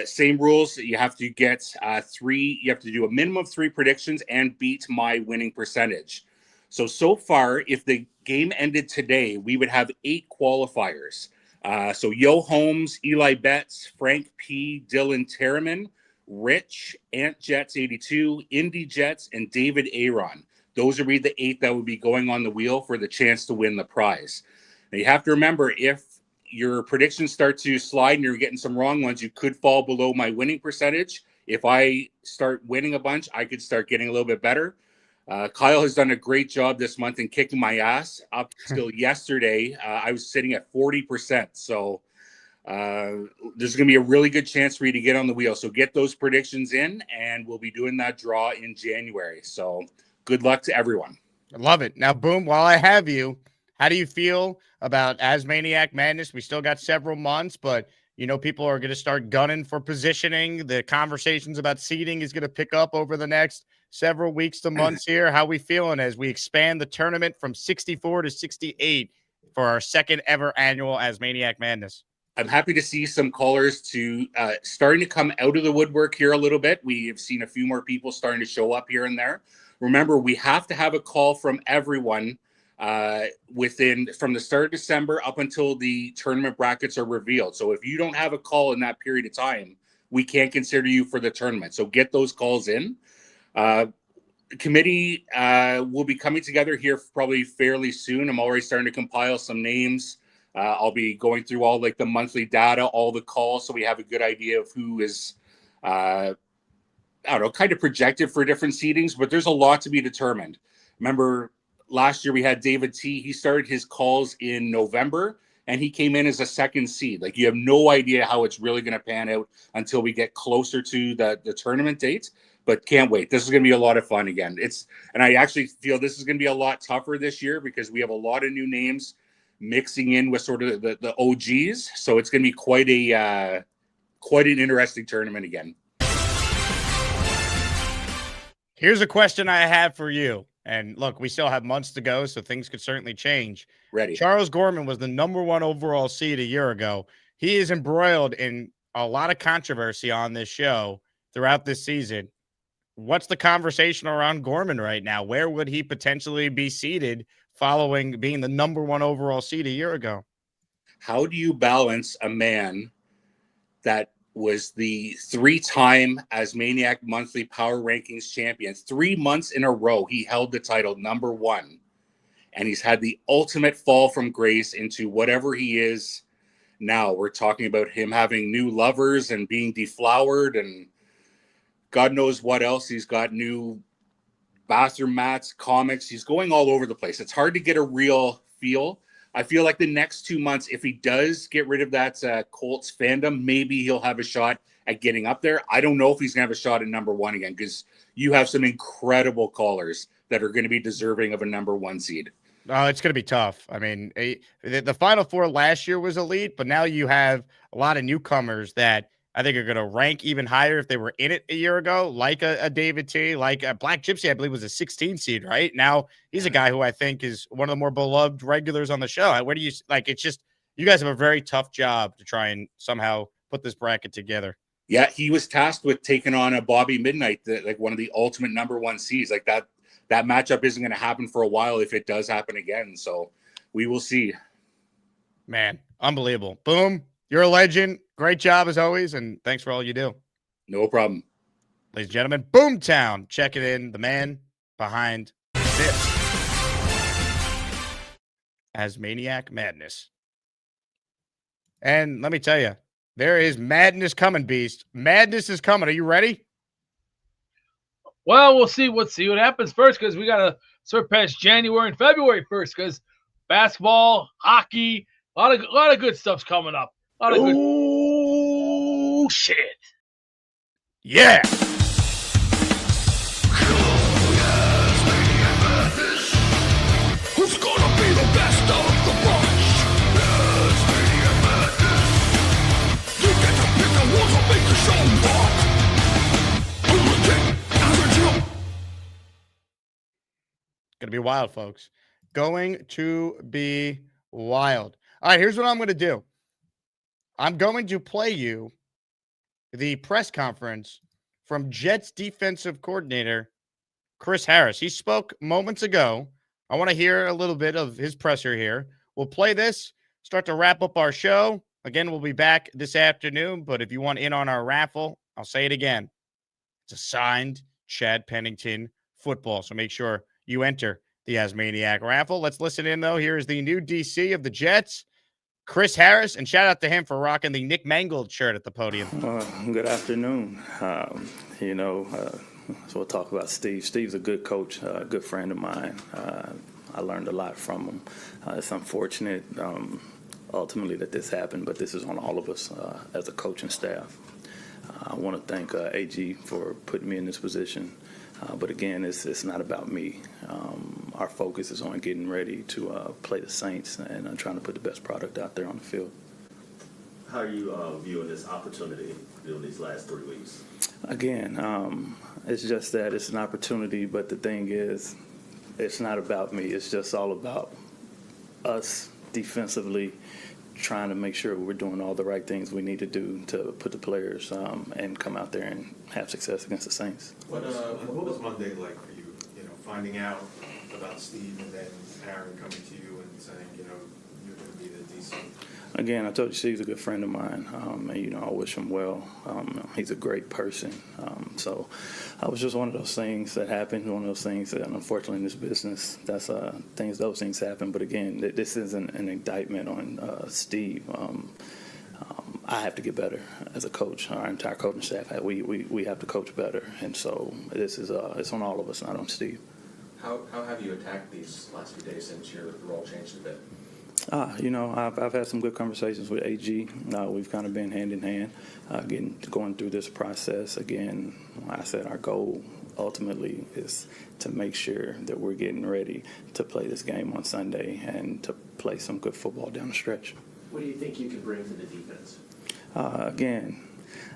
V: Same rules. You have to get 3. You have to do a minimum of 3 predictions and beat my winning percentage. So far, if the game ended today, we would have 8 qualifiers. So Yo Holmes, Eli Betts, Frank P, Dylan Terriman, Rich, Ant Jets 82, Indy Jets, and David Aaron. Those would be the 8 that would be going on the wheel for the chance to win the prize. Now you have to remember, if your predictions start to slide and you're getting some wrong ones, you could fall below my winning percentage. If I start winning a bunch, I could start getting a little bit better. Kyle has done a great job this month in kicking my ass. Up till yesterday, I was sitting at 40%. So there's going to be a really good chance for you to get on the wheel. So get those predictions in, and we'll be doing that draw in January. So good luck to everyone.
B: I love it. Now, Boom, while I have you, how do you feel about Asmaniac Madness? We still got several months, but, People are going to start gunning for positioning. The conversations about seeding is going to pick up over the next several weeks to months here. How we feeling as we expand the tournament from 64 to 68 for our second ever annual Asmaniac Madness?
V: I'm happy to see some callers starting to come out of the woodwork here a little bit. We have seen a few more people starting to show up here and there. Remember, we have to have a call from everyone from the start of December up until the tournament brackets are revealed. So if you don't have a call in that period of time, we can't consider you for the tournament. So get those calls in. Committee will be coming together here probably fairly soon. I'm already starting to compile some names. I'll be going through all the monthly data, all the calls, so we have a good idea of who is, kind of projected for different seedings, but there's a lot to be determined. Remember, last year we had David T. He started his calls in November, and he came in as a second seed. You have no idea how it's really going to pan out until we get closer to the tournament date, but can't wait. This is going to be a lot of fun again. And I actually feel this is going to be a lot tougher this year because we have a lot of new names mixing in with sort of the OGs. So it's going to be quite an interesting tournament again.
B: Here's a question I have for you. And look, we still have months to go, so things could certainly change.
V: Ready.
B: Charles Gorman was the #1 overall seed a year ago. He is embroiled in a lot of controversy on this show throughout this season. What's the conversation around Gorman right now? Where would he potentially be seated following being the #1 overall seed a year ago?
V: How do you balance a man that was the 3-time Asmaniac Monthly Power Rankings champion? 3 months in a row, he held the title #1. And he's had the ultimate fall from grace into whatever he is now. We're talking about him having new lovers and being deflowered and God knows what else. He's got new bathroom mats, comics. He's going all over the place. It's hard to get a real feel. I feel like the next 2 months, if he does get rid of that Colts fandom, maybe he'll have a shot at getting up there. I don't know if he's going to have a shot at #1 again because you have some incredible callers that are going to be deserving of a #1 seed.
B: Oh, it's going to be tough. I mean, the Final Four last year was elite, but now you have a lot of newcomers that I think are going to rank even higher if they were in it a year ago, like a David T, like a Black Gypsy, I believe was a 16 seed, right? Now he's a guy who I think is one of the more beloved regulars on the show. Where do you it's just, you guys have a very tough job to try and somehow put this bracket together.
V: Yeah, he was tasked with taking on a Bobby Midnight, one of the ultimate #1 seeds. That matchup isn't going to happen for a while if it does happen again. So we will see.
B: Man, unbelievable. Boom. You're a legend. Great job as always. And thanks for all you do.
V: No problem.
B: Ladies and gentlemen, Boomtown checking in, the man behind this Asmaniac Madness. And let me tell you, there is madness coming, Beast. Madness is coming. Are you ready?
R: Well, we'll see. Let's see what happens first because we got to surpass January and February first because basketball, hockey, a lot of good stuff's coming up. Oh, shit.
B: Yeah.
A: Who's gonna be the best of the bunch? Asmaniac Madness. You get to pick the ones who make the show rock.
B: Gonna be wild, folks. Going to be wild. All right, here's what I'm going to do. I'm going to play you the press conference from Jets defensive coordinator Chris Harris. He spoke moments ago. I want to hear a little bit of his presser here. We'll play this, start to wrap up our show. Again, we'll be back this afternoon, but if you want in on our raffle, I'll say it again. It's a signed Chad Pennington football, so make sure you enter the Asmaniac raffle. Let's listen in, though. Here is the new DC of the Jets, Chris Harris, and shout out to him for rocking the Nick Mangold shirt at the podium.
C: Good afternoon. So we'll talk about Steve. Steve's a good coach, a good friend of mine. I learned a lot from him. It's unfortunate, ultimately, that this happened, but this is on all of us as a coaching staff. I want to thank AG for putting me in this position. But again, it's not about me. Our focus is on getting ready to play the Saints and trying to put the best product out there on the field.
D: How are you viewing this opportunity during these last 3 weeks?
C: Again, it's just that it's an opportunity, but the thing is, it's not about me. It's just all about us defensively trying to make sure we're doing all the right things we need to do to put the players and come out there and have success against the Saints.
F: What was Monday like for you? You know, finding out about Steve and then Aaron coming to you and saying, you know, you're going to be the DC.
C: Again, I told you Steve's a good friend of mine, and you know I wish him well. He's a great person. So it was just one of those things that happened. One of those things that, unfortunately, in this business, those things happen. But again, this isn't an indictment on Steve. I have to get better as a coach. Our entire coaching staff, we have to coach better, and so this is it's on all of us, not on Steve.
W: How have you attacked these last few days since your role changed a bit?
C: You know, I've had some good conversations with AG. We've kind of been hand in hand, going through this process. Again, like I said, our goal ultimately is to make sure that we're getting ready to play this game on Sunday and to play some good football down the stretch.
X: What do you think you can bring to the defense?
C: Again,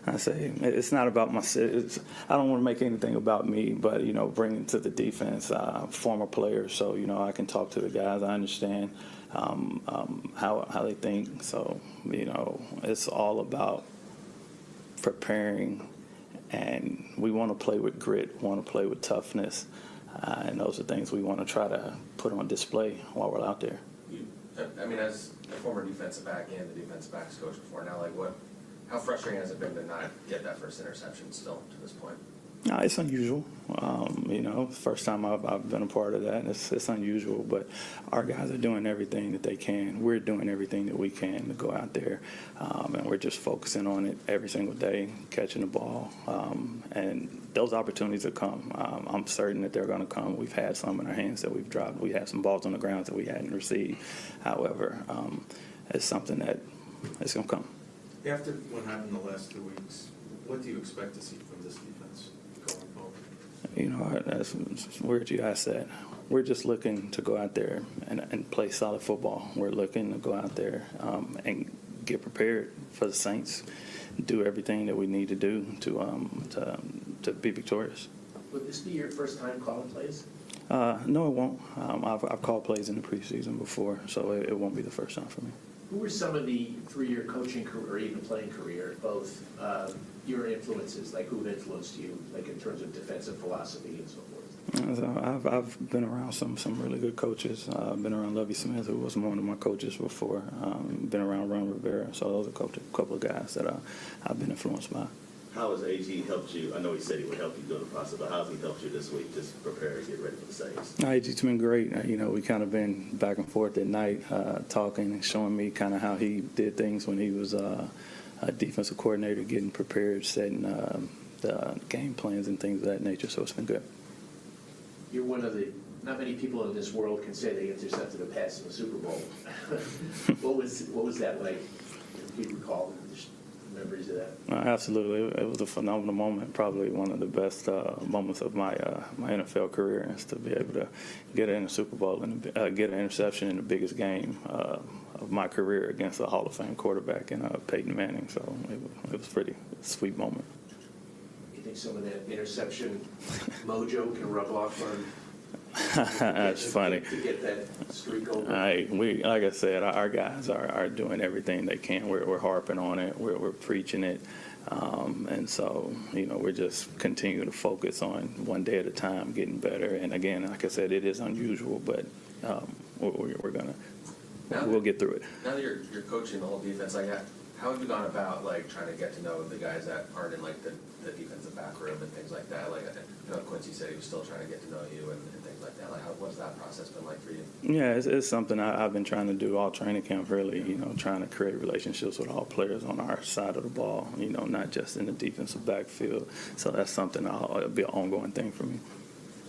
C: I say it's not about myself. I don't want to make anything about me, but you know, bringing to the defense, former players, so you know I can talk to the guys. I understand how they think. So you know, it's all about preparing, and we want to play with grit, want to play with toughness, and those are things we want to try to put on display while we're out there.
W: I mean, as a former defensive back and the defensive backs coach before now, like how frustrating has it been to not get that first interception still to this point?
C: No, it's unusual. You know, first time I've been a part of that. It's unusual, but our guys are doing everything that they can. We're doing everything that we can to go out there, and we're just focusing on it every single day, catching the ball, and those opportunities will come. I'm certain that they're going to come. We've had some in our hands that we've dropped. We had some balls on the ground that we hadn't received. However, it's something that it's going to come.
F: After what happened the last 2 weeks, what do you expect to see from this defense going forward?
C: You know, that's weird you ask that. We're just looking to go out there and play solid football. We're looking to go out there and get prepared for the Saints, do everything that we need to do to be victorious.
X: Would this be your first time calling plays?
C: No, it won't. I've called plays in the preseason before, so it won't be the first time for me.
X: Who were some of the, through your coaching career or even playing career, both your influences, like who influenced you, like in terms of defensive philosophy and so forth?
C: So I've been around some really good coaches. I've been around Lovie Smith, who was one of my coaches before. Been around Ron Rivera, so those are a couple of guys that I've been influenced by.
D: How has AG helped you? I know he said he would help you during the process, but how has he helped you this week just prepare to get ready for the Saints?
C: AG's been great. You know, we kind of been back and forth at night talking and showing me kind of how he did things when he was a defensive coordinator, getting prepared, setting the game plans and things of that nature, so it's been good.
X: You're one of the, not many people in this world can say they intercepted a pass in the Super Bowl. What was that like? Do you recall memories of that?
C: Absolutely. It was a phenomenal moment, probably one of the best moments of my NFL career, is to be able to get in the Super Bowl and get an interception in the biggest game of my career against a Hall of Fame quarterback in Peyton Manning. So it was a pretty sweet moment.
X: You think some of that interception mojo can rub off on?
C: That's funny.
X: To get that streak over.
C: Like I said, our guys are doing everything they can. We're harping on it. We're preaching it. And so, you know, we're just continuing to focus on one day at a time, getting better. And again, like I said, it is unusual, but we'll get through it.
W: Now that you're coaching the whole defense, like how have you gone about like trying to get to know the guys that aren't in like the defensive back room and things like that? Like I know Quincy said he was still trying to get to know you and things like that. Like what's that process been like for you?
C: Yeah, it's something I've been trying to do all training camp, really, you know, trying to create relationships with all players on our side of the ball, you know, not just in the defensive backfield. So that's something it'll be an ongoing thing for me.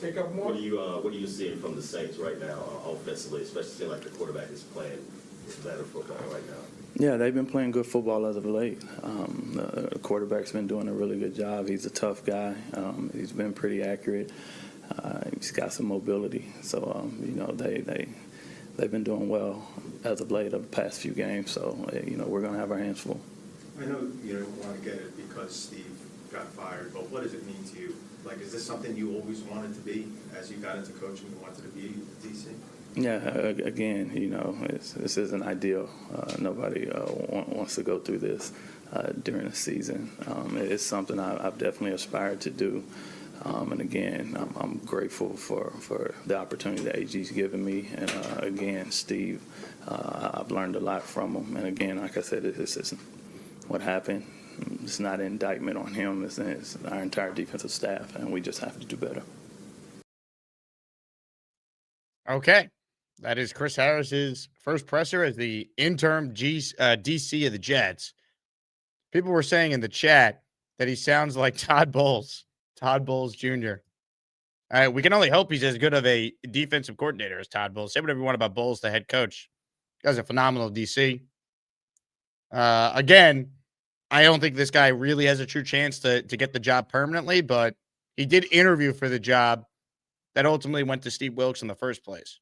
D: Take up more. What are you seeing from the Saints right now offensively, especially seeing like the quarterback is playing better football right now?
C: Yeah, they've been playing good football as of late. The quarterback's been doing a really good job. He's a tough guy. He's been pretty accurate. He's got some mobility. So, you know, they've been doing well as of late of the past few games. So, you know, we're going to have our hands full.
F: I know you don't want to get it because Steve got fired, but what does it mean to you? Like, is this something you always wanted to be as you got into coaching? You wanted to be a DC?
C: Yeah, again, this isn't ideal. Nobody wants to go through this during the season. It's something I've definitely aspired to do. And again, I'm grateful for the opportunity that AG's given me. And again, Steve, I've learned a lot from him. And again, like I said, this isn't what happened. It's not an indictment on him. It's our entire defensive staff, and we just have to do better.
B: Okay. That is Chris Harris's first presser as the interim DC of the Jets. People were saying in the chat that he sounds like Todd Bowles Jr. We can only hope he's as good of a defensive coordinator as Todd Bowles. Say whatever you want about Bowles, the head coach. Guy's a phenomenal DC. Again, I don't think this guy really has a true chance to get the job permanently, but he did interview for the job that ultimately went to Steve Wilkes in the first place.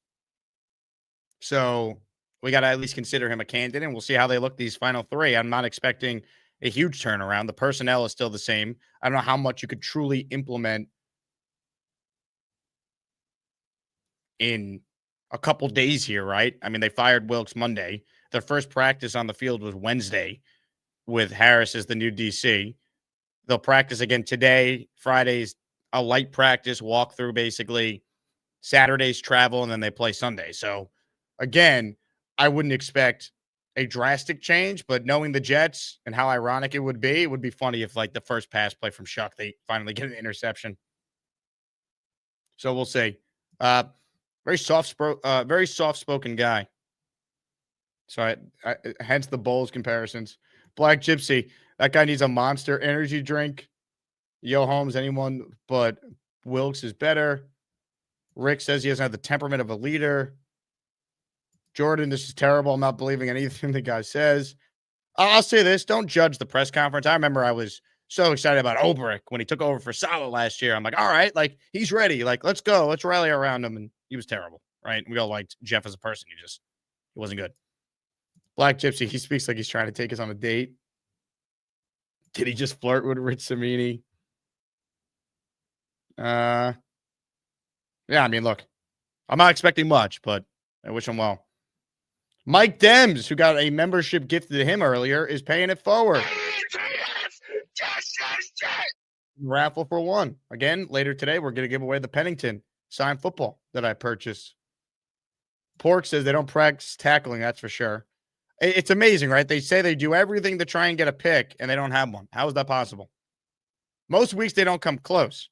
B: So we got to at least consider him a candidate, and we'll see how they look these final three. I'm not expecting a huge turnaround. The personnel is still the same. I don't know how much you could truly implement in a couple days here, right? I mean, they fired Wilkes Monday. Their first practice on the field was Wednesday with Harris as the new DC. They'll practice again today. Friday's a light practice, walkthrough basically. Saturday's travel, and then they play Sunday. So, again, I wouldn't expect a drastic change, but knowing the Jets and how ironic it would be funny if, like, the first pass play from Shuck, they finally get an interception. So we'll see. Very soft-spoken guy. So hence the Bulls comparisons. Black Gypsy, that guy needs a Monster energy drink. Yo, Holmes, anyone but Wilkes is better. Rick says he doesn't have the temperament of a leader. Jordan, this is terrible. I'm not believing anything the guy says. I'll say this. Don't judge the press conference. I remember I was so excited about Obrick when he took over for Salah last year. I'm like, all right, like, he's ready. Like, let's go. Let's rally around him. And he was terrible, right? We all liked Jeff as a person. He wasn't good. Black Gypsy, he speaks like he's trying to take us on a date. Did he just flirt with Rich Samini? Yeah, I mean, look, I'm not expecting much, but I wish him well. Mike Dems, who got a membership gifted to him earlier, is paying it forward. Raffle for one. Again, later today, we're going to give away the Pennington signed football that I purchased. Pork says they don't practice tackling, that's for sure. It's amazing, right? They say they do everything to try and get a pick, and they don't have one. How is that possible? Most weeks, they don't come close.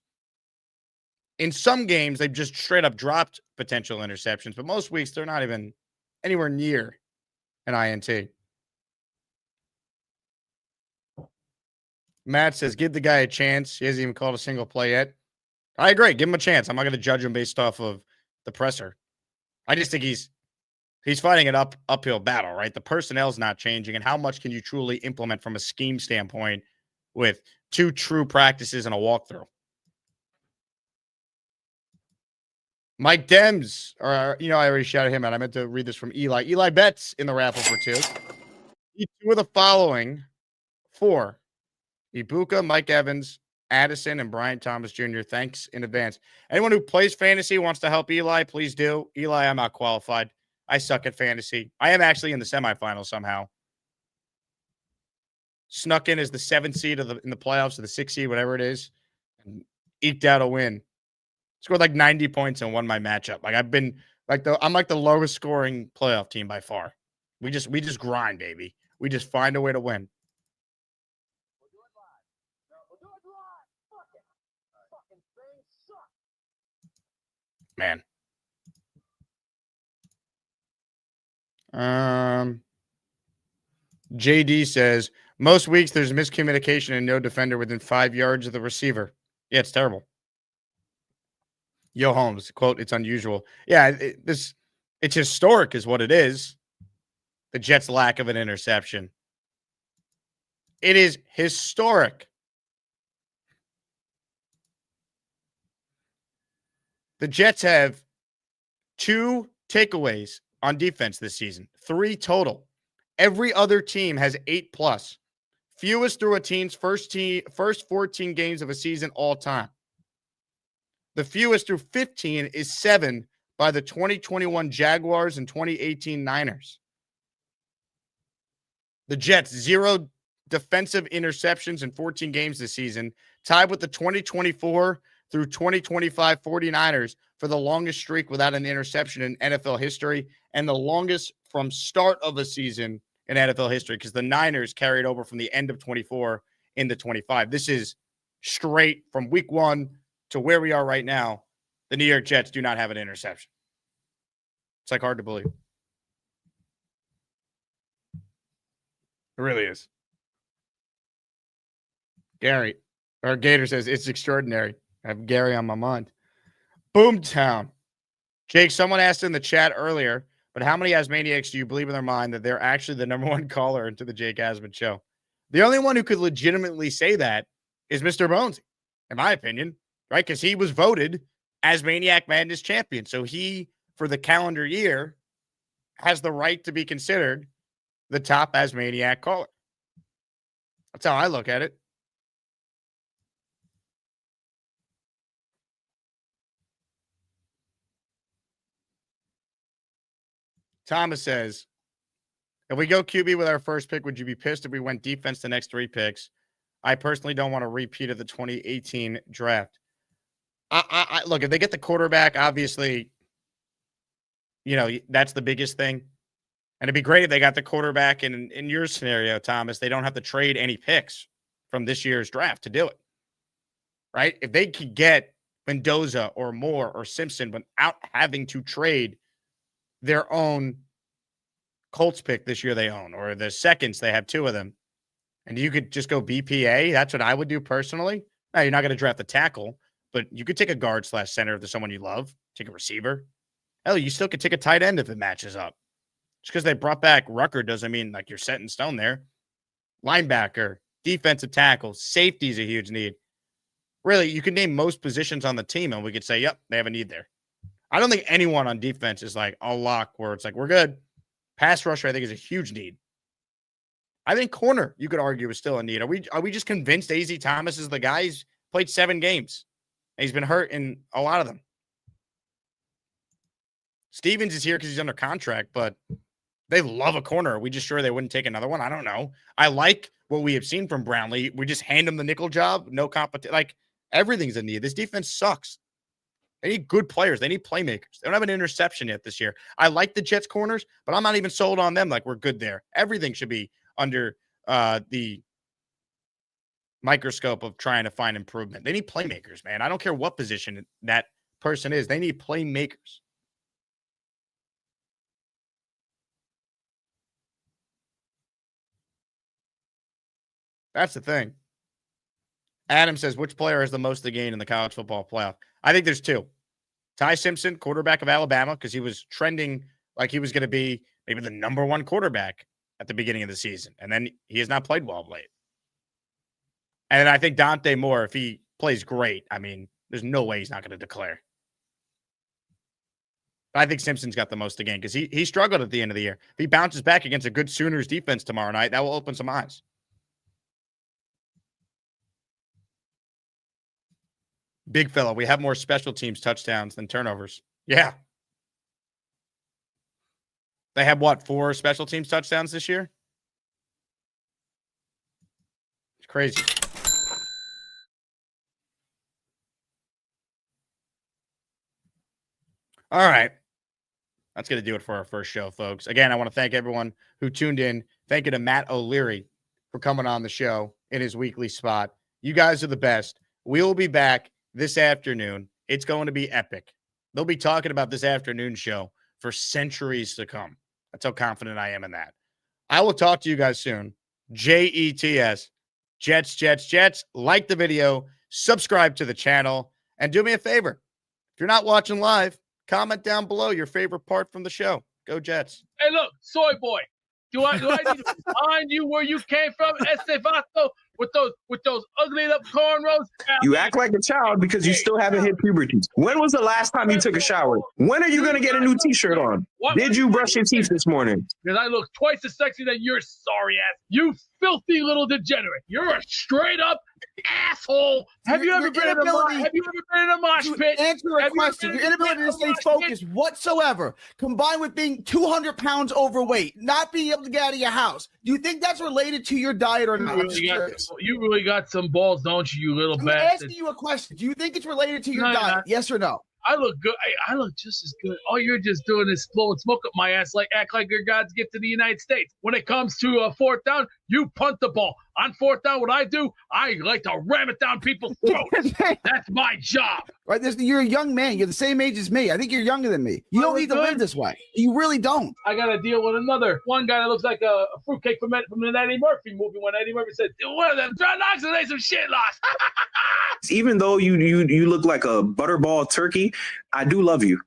B: In some games, they've just straight up dropped potential interceptions, but most weeks, they're not even anywhere near an INT. Matt says, give the guy a chance. He hasn't even called a single play yet. I agree. Give him a chance. I'm not going to judge him based off of the presser. I just think he's fighting an uphill battle, right? The personnel's not changing, and how much can you truly implement from a scheme standpoint with 2 true practices and a walkthrough? Mike Dems, I already shouted him out. I meant to read this from Eli. Eli bets in the raffle for 2. 2 of the following 4. Ibuka, Mike Evans, Addison, and Brian Thomas Jr. Thanks in advance. Anyone who plays fantasy wants to help Eli, please do. Eli, I'm not qualified. I suck at fantasy. I am actually in the semifinals somehow. Snuck in as the 7th seed in the playoffs, or the 6th seed, whatever it is, and eked out a win. Scored like 90 points and won my matchup. Like, I'm like the lowest scoring playoff team by far. We just grind, baby. We just find a way to win. Man. JD says, most weeks there's miscommunication and no defender within 5 yards of the receiver. Yeah, it's terrible. Yo, Holmes, quote, it's unusual. Yeah, it's historic is what it is. The Jets' lack of an interception. It is historic. The Jets have 2 takeaways on defense this season, 3 total. Every other team has 8+. Fewest through a team's first 14 games of a season all time. The fewest through 15 is 7 by the 2021 Jaguars and 2018 Niners. The Jets, 0 defensive interceptions in 14 games this season, tied with the 2024 through 2025 49ers for the longest streak without an interception in NFL history and the longest from start of a season in NFL history because the Niners carried over from the end of 24 into 25. This is straight from week 1 to where we are right now. The New York Jets do not have an interception. It's like hard to believe. It really is. Gator says it's extraordinary. I have Gary on my mind. Boomtown. Jake, someone asked in the chat earlier, but how many Asmaniacs do you believe in their mind that they're actually the number one caller into the Jake Asman show? The only one who could legitimately say that is Mr. Bonesy, in my opinion, right? Because he was voted Asmaniac Madness champion. So he, for the calendar year, has the right to be considered the top Asmaniac caller. That's how I look at it. Thomas says, if we go QB with our first pick, would you be pissed if we went defense the next 3 picks? I personally don't want a repeat of the 2018 draft. I look, if they get the quarterback, obviously, you know, that's the biggest thing. And it'd be great if they got the quarterback in your scenario, Thomas. They don't have to trade any picks from this year's draft to do it. Right? If they could get Mendoza or Moore or Simpson without having to trade their own Colts pick this year they own, or the seconds, they have 2 of them, and you could just go BPA, that's what I would do personally. Now, you're not going to draft a tackle, but you could take a guard / center if there's someone you love, take a receiver. Hell, you still could take a tight end if it matches up. Just because they brought back Ruckert doesn't mean like you're set in stone there. Linebacker, defensive tackle, safety is a huge need. Really, you can name most positions on the team, and we could say, yep, they have a need there. I don't think anyone on defense is like a lock where it's like, we're good. Pass rusher, I think, is a huge need. I think corner, you could argue, is still a need. Are we just convinced AZ Thomas is the guy? He's played 7 games. And he's been hurt in a lot of them. Stevens is here because he's under contract, but they love a corner. Are we just sure they wouldn't take another one? I don't know. I like what we have seen from Brownlee. We just hand him the nickel job. No competition. Like, everything's a need. This defense sucks. They need good players. They need playmakers. They don't have an interception yet this year. I like the Jets corners, but I'm not even sold on them like we're good there. Everything should be under the microscope of trying to find improvement. They need playmakers, man. I don't care what position that person is. They need playmakers. That's the thing. Adam says, which player has the most to gain in the college football playoff? I think there's 2. Ty Simpson, quarterback of Alabama, because he was trending like he was going to be maybe the number 1 quarterback at the beginning of the season. And then he has not played well of late. And then I think Dante Moore, if he plays great, I mean, there's no way he's not going to declare. But I think Simpson's got the most to gain because he struggled at the end of the year. If he bounces back against a good Sooners defense tomorrow night, that will open some eyes. Big fella, we have more special teams touchdowns than turnovers. Yeah. They had, what, 4 special teams touchdowns this year? It's crazy. All right. That's going to do it for our first show, folks. Again, I want to thank everyone who tuned in. Thank you to Matt O'Leary for coming on the show in his weekly spot. You guys are the best. We'll be back this afternoon. It's going to be epic. They'll be talking about this afternoon show for centuries to come. That's how confident I am in that. I will talk to you guys soon. JETS. Jets, Jets, Jets. Like the video, subscribe to the channel, and do me a favor. If you're not watching live, comment down below your favorite part from the show. Go Jets.
R: Hey, look, soy boy. Do I need to remind you where you came from, Estevato, with those ugly up cornrows?
G: You act like a child because you still haven't hit puberty. When was the last time you took a shower? When are you going to get a new T-shirt on? Did you brush your teeth this morning?
R: Because I look twice as sexy than your sorry ass. You filthy little degenerate. You're a straight up asshole. Have you ever been in a mosh pit?
I: Answer a question. Your inability to stay focused whatsoever, combined with being 200 pounds overweight, not being able to get out of your house. Do you think that's related to your diet or not?
R: You really got some balls, don't you, you little bastard?
I: I'm asking you a question. Do you think it's related to your diet? Yes or no?
R: I look good. I look just as good. All you're just doing is blowing smoke up my ass, act like you're God's gift to the United States. When it comes to fourth down, you punt the ball. On fourth down, what I do, I like to ram it down people's throats. That's my job.
I: Right? You're a young man. You're the same age as me. I think you're younger than me. You don't need to live this way. You really don't.
R: I got to deal with one guy that looks like a fruitcake from the Eddie Murphy movie when Eddie Murphy said, "What are them dreadlocks and they some shit lost."
G: Even though you look like a butterball turkey, I do love you.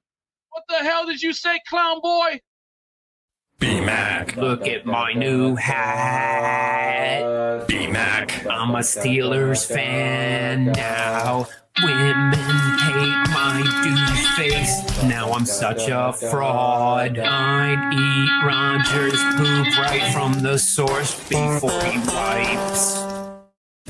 R: What the hell did you say, clown boy?
J: B-Mac, look at my new hat. B-Mac, I'm a Steelers fan now. Women hate my dude face. Now I'm such a fraud. I'd eat Rodgers' poop right from the source before he wipes.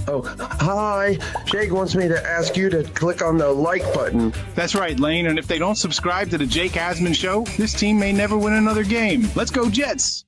U: Oh, hi. Jake wants me to ask you to click on the like button.
M: That's right, Lane. And if they don't subscribe to the Jake Asman Show, this team may never win another game. Let's go, Jets.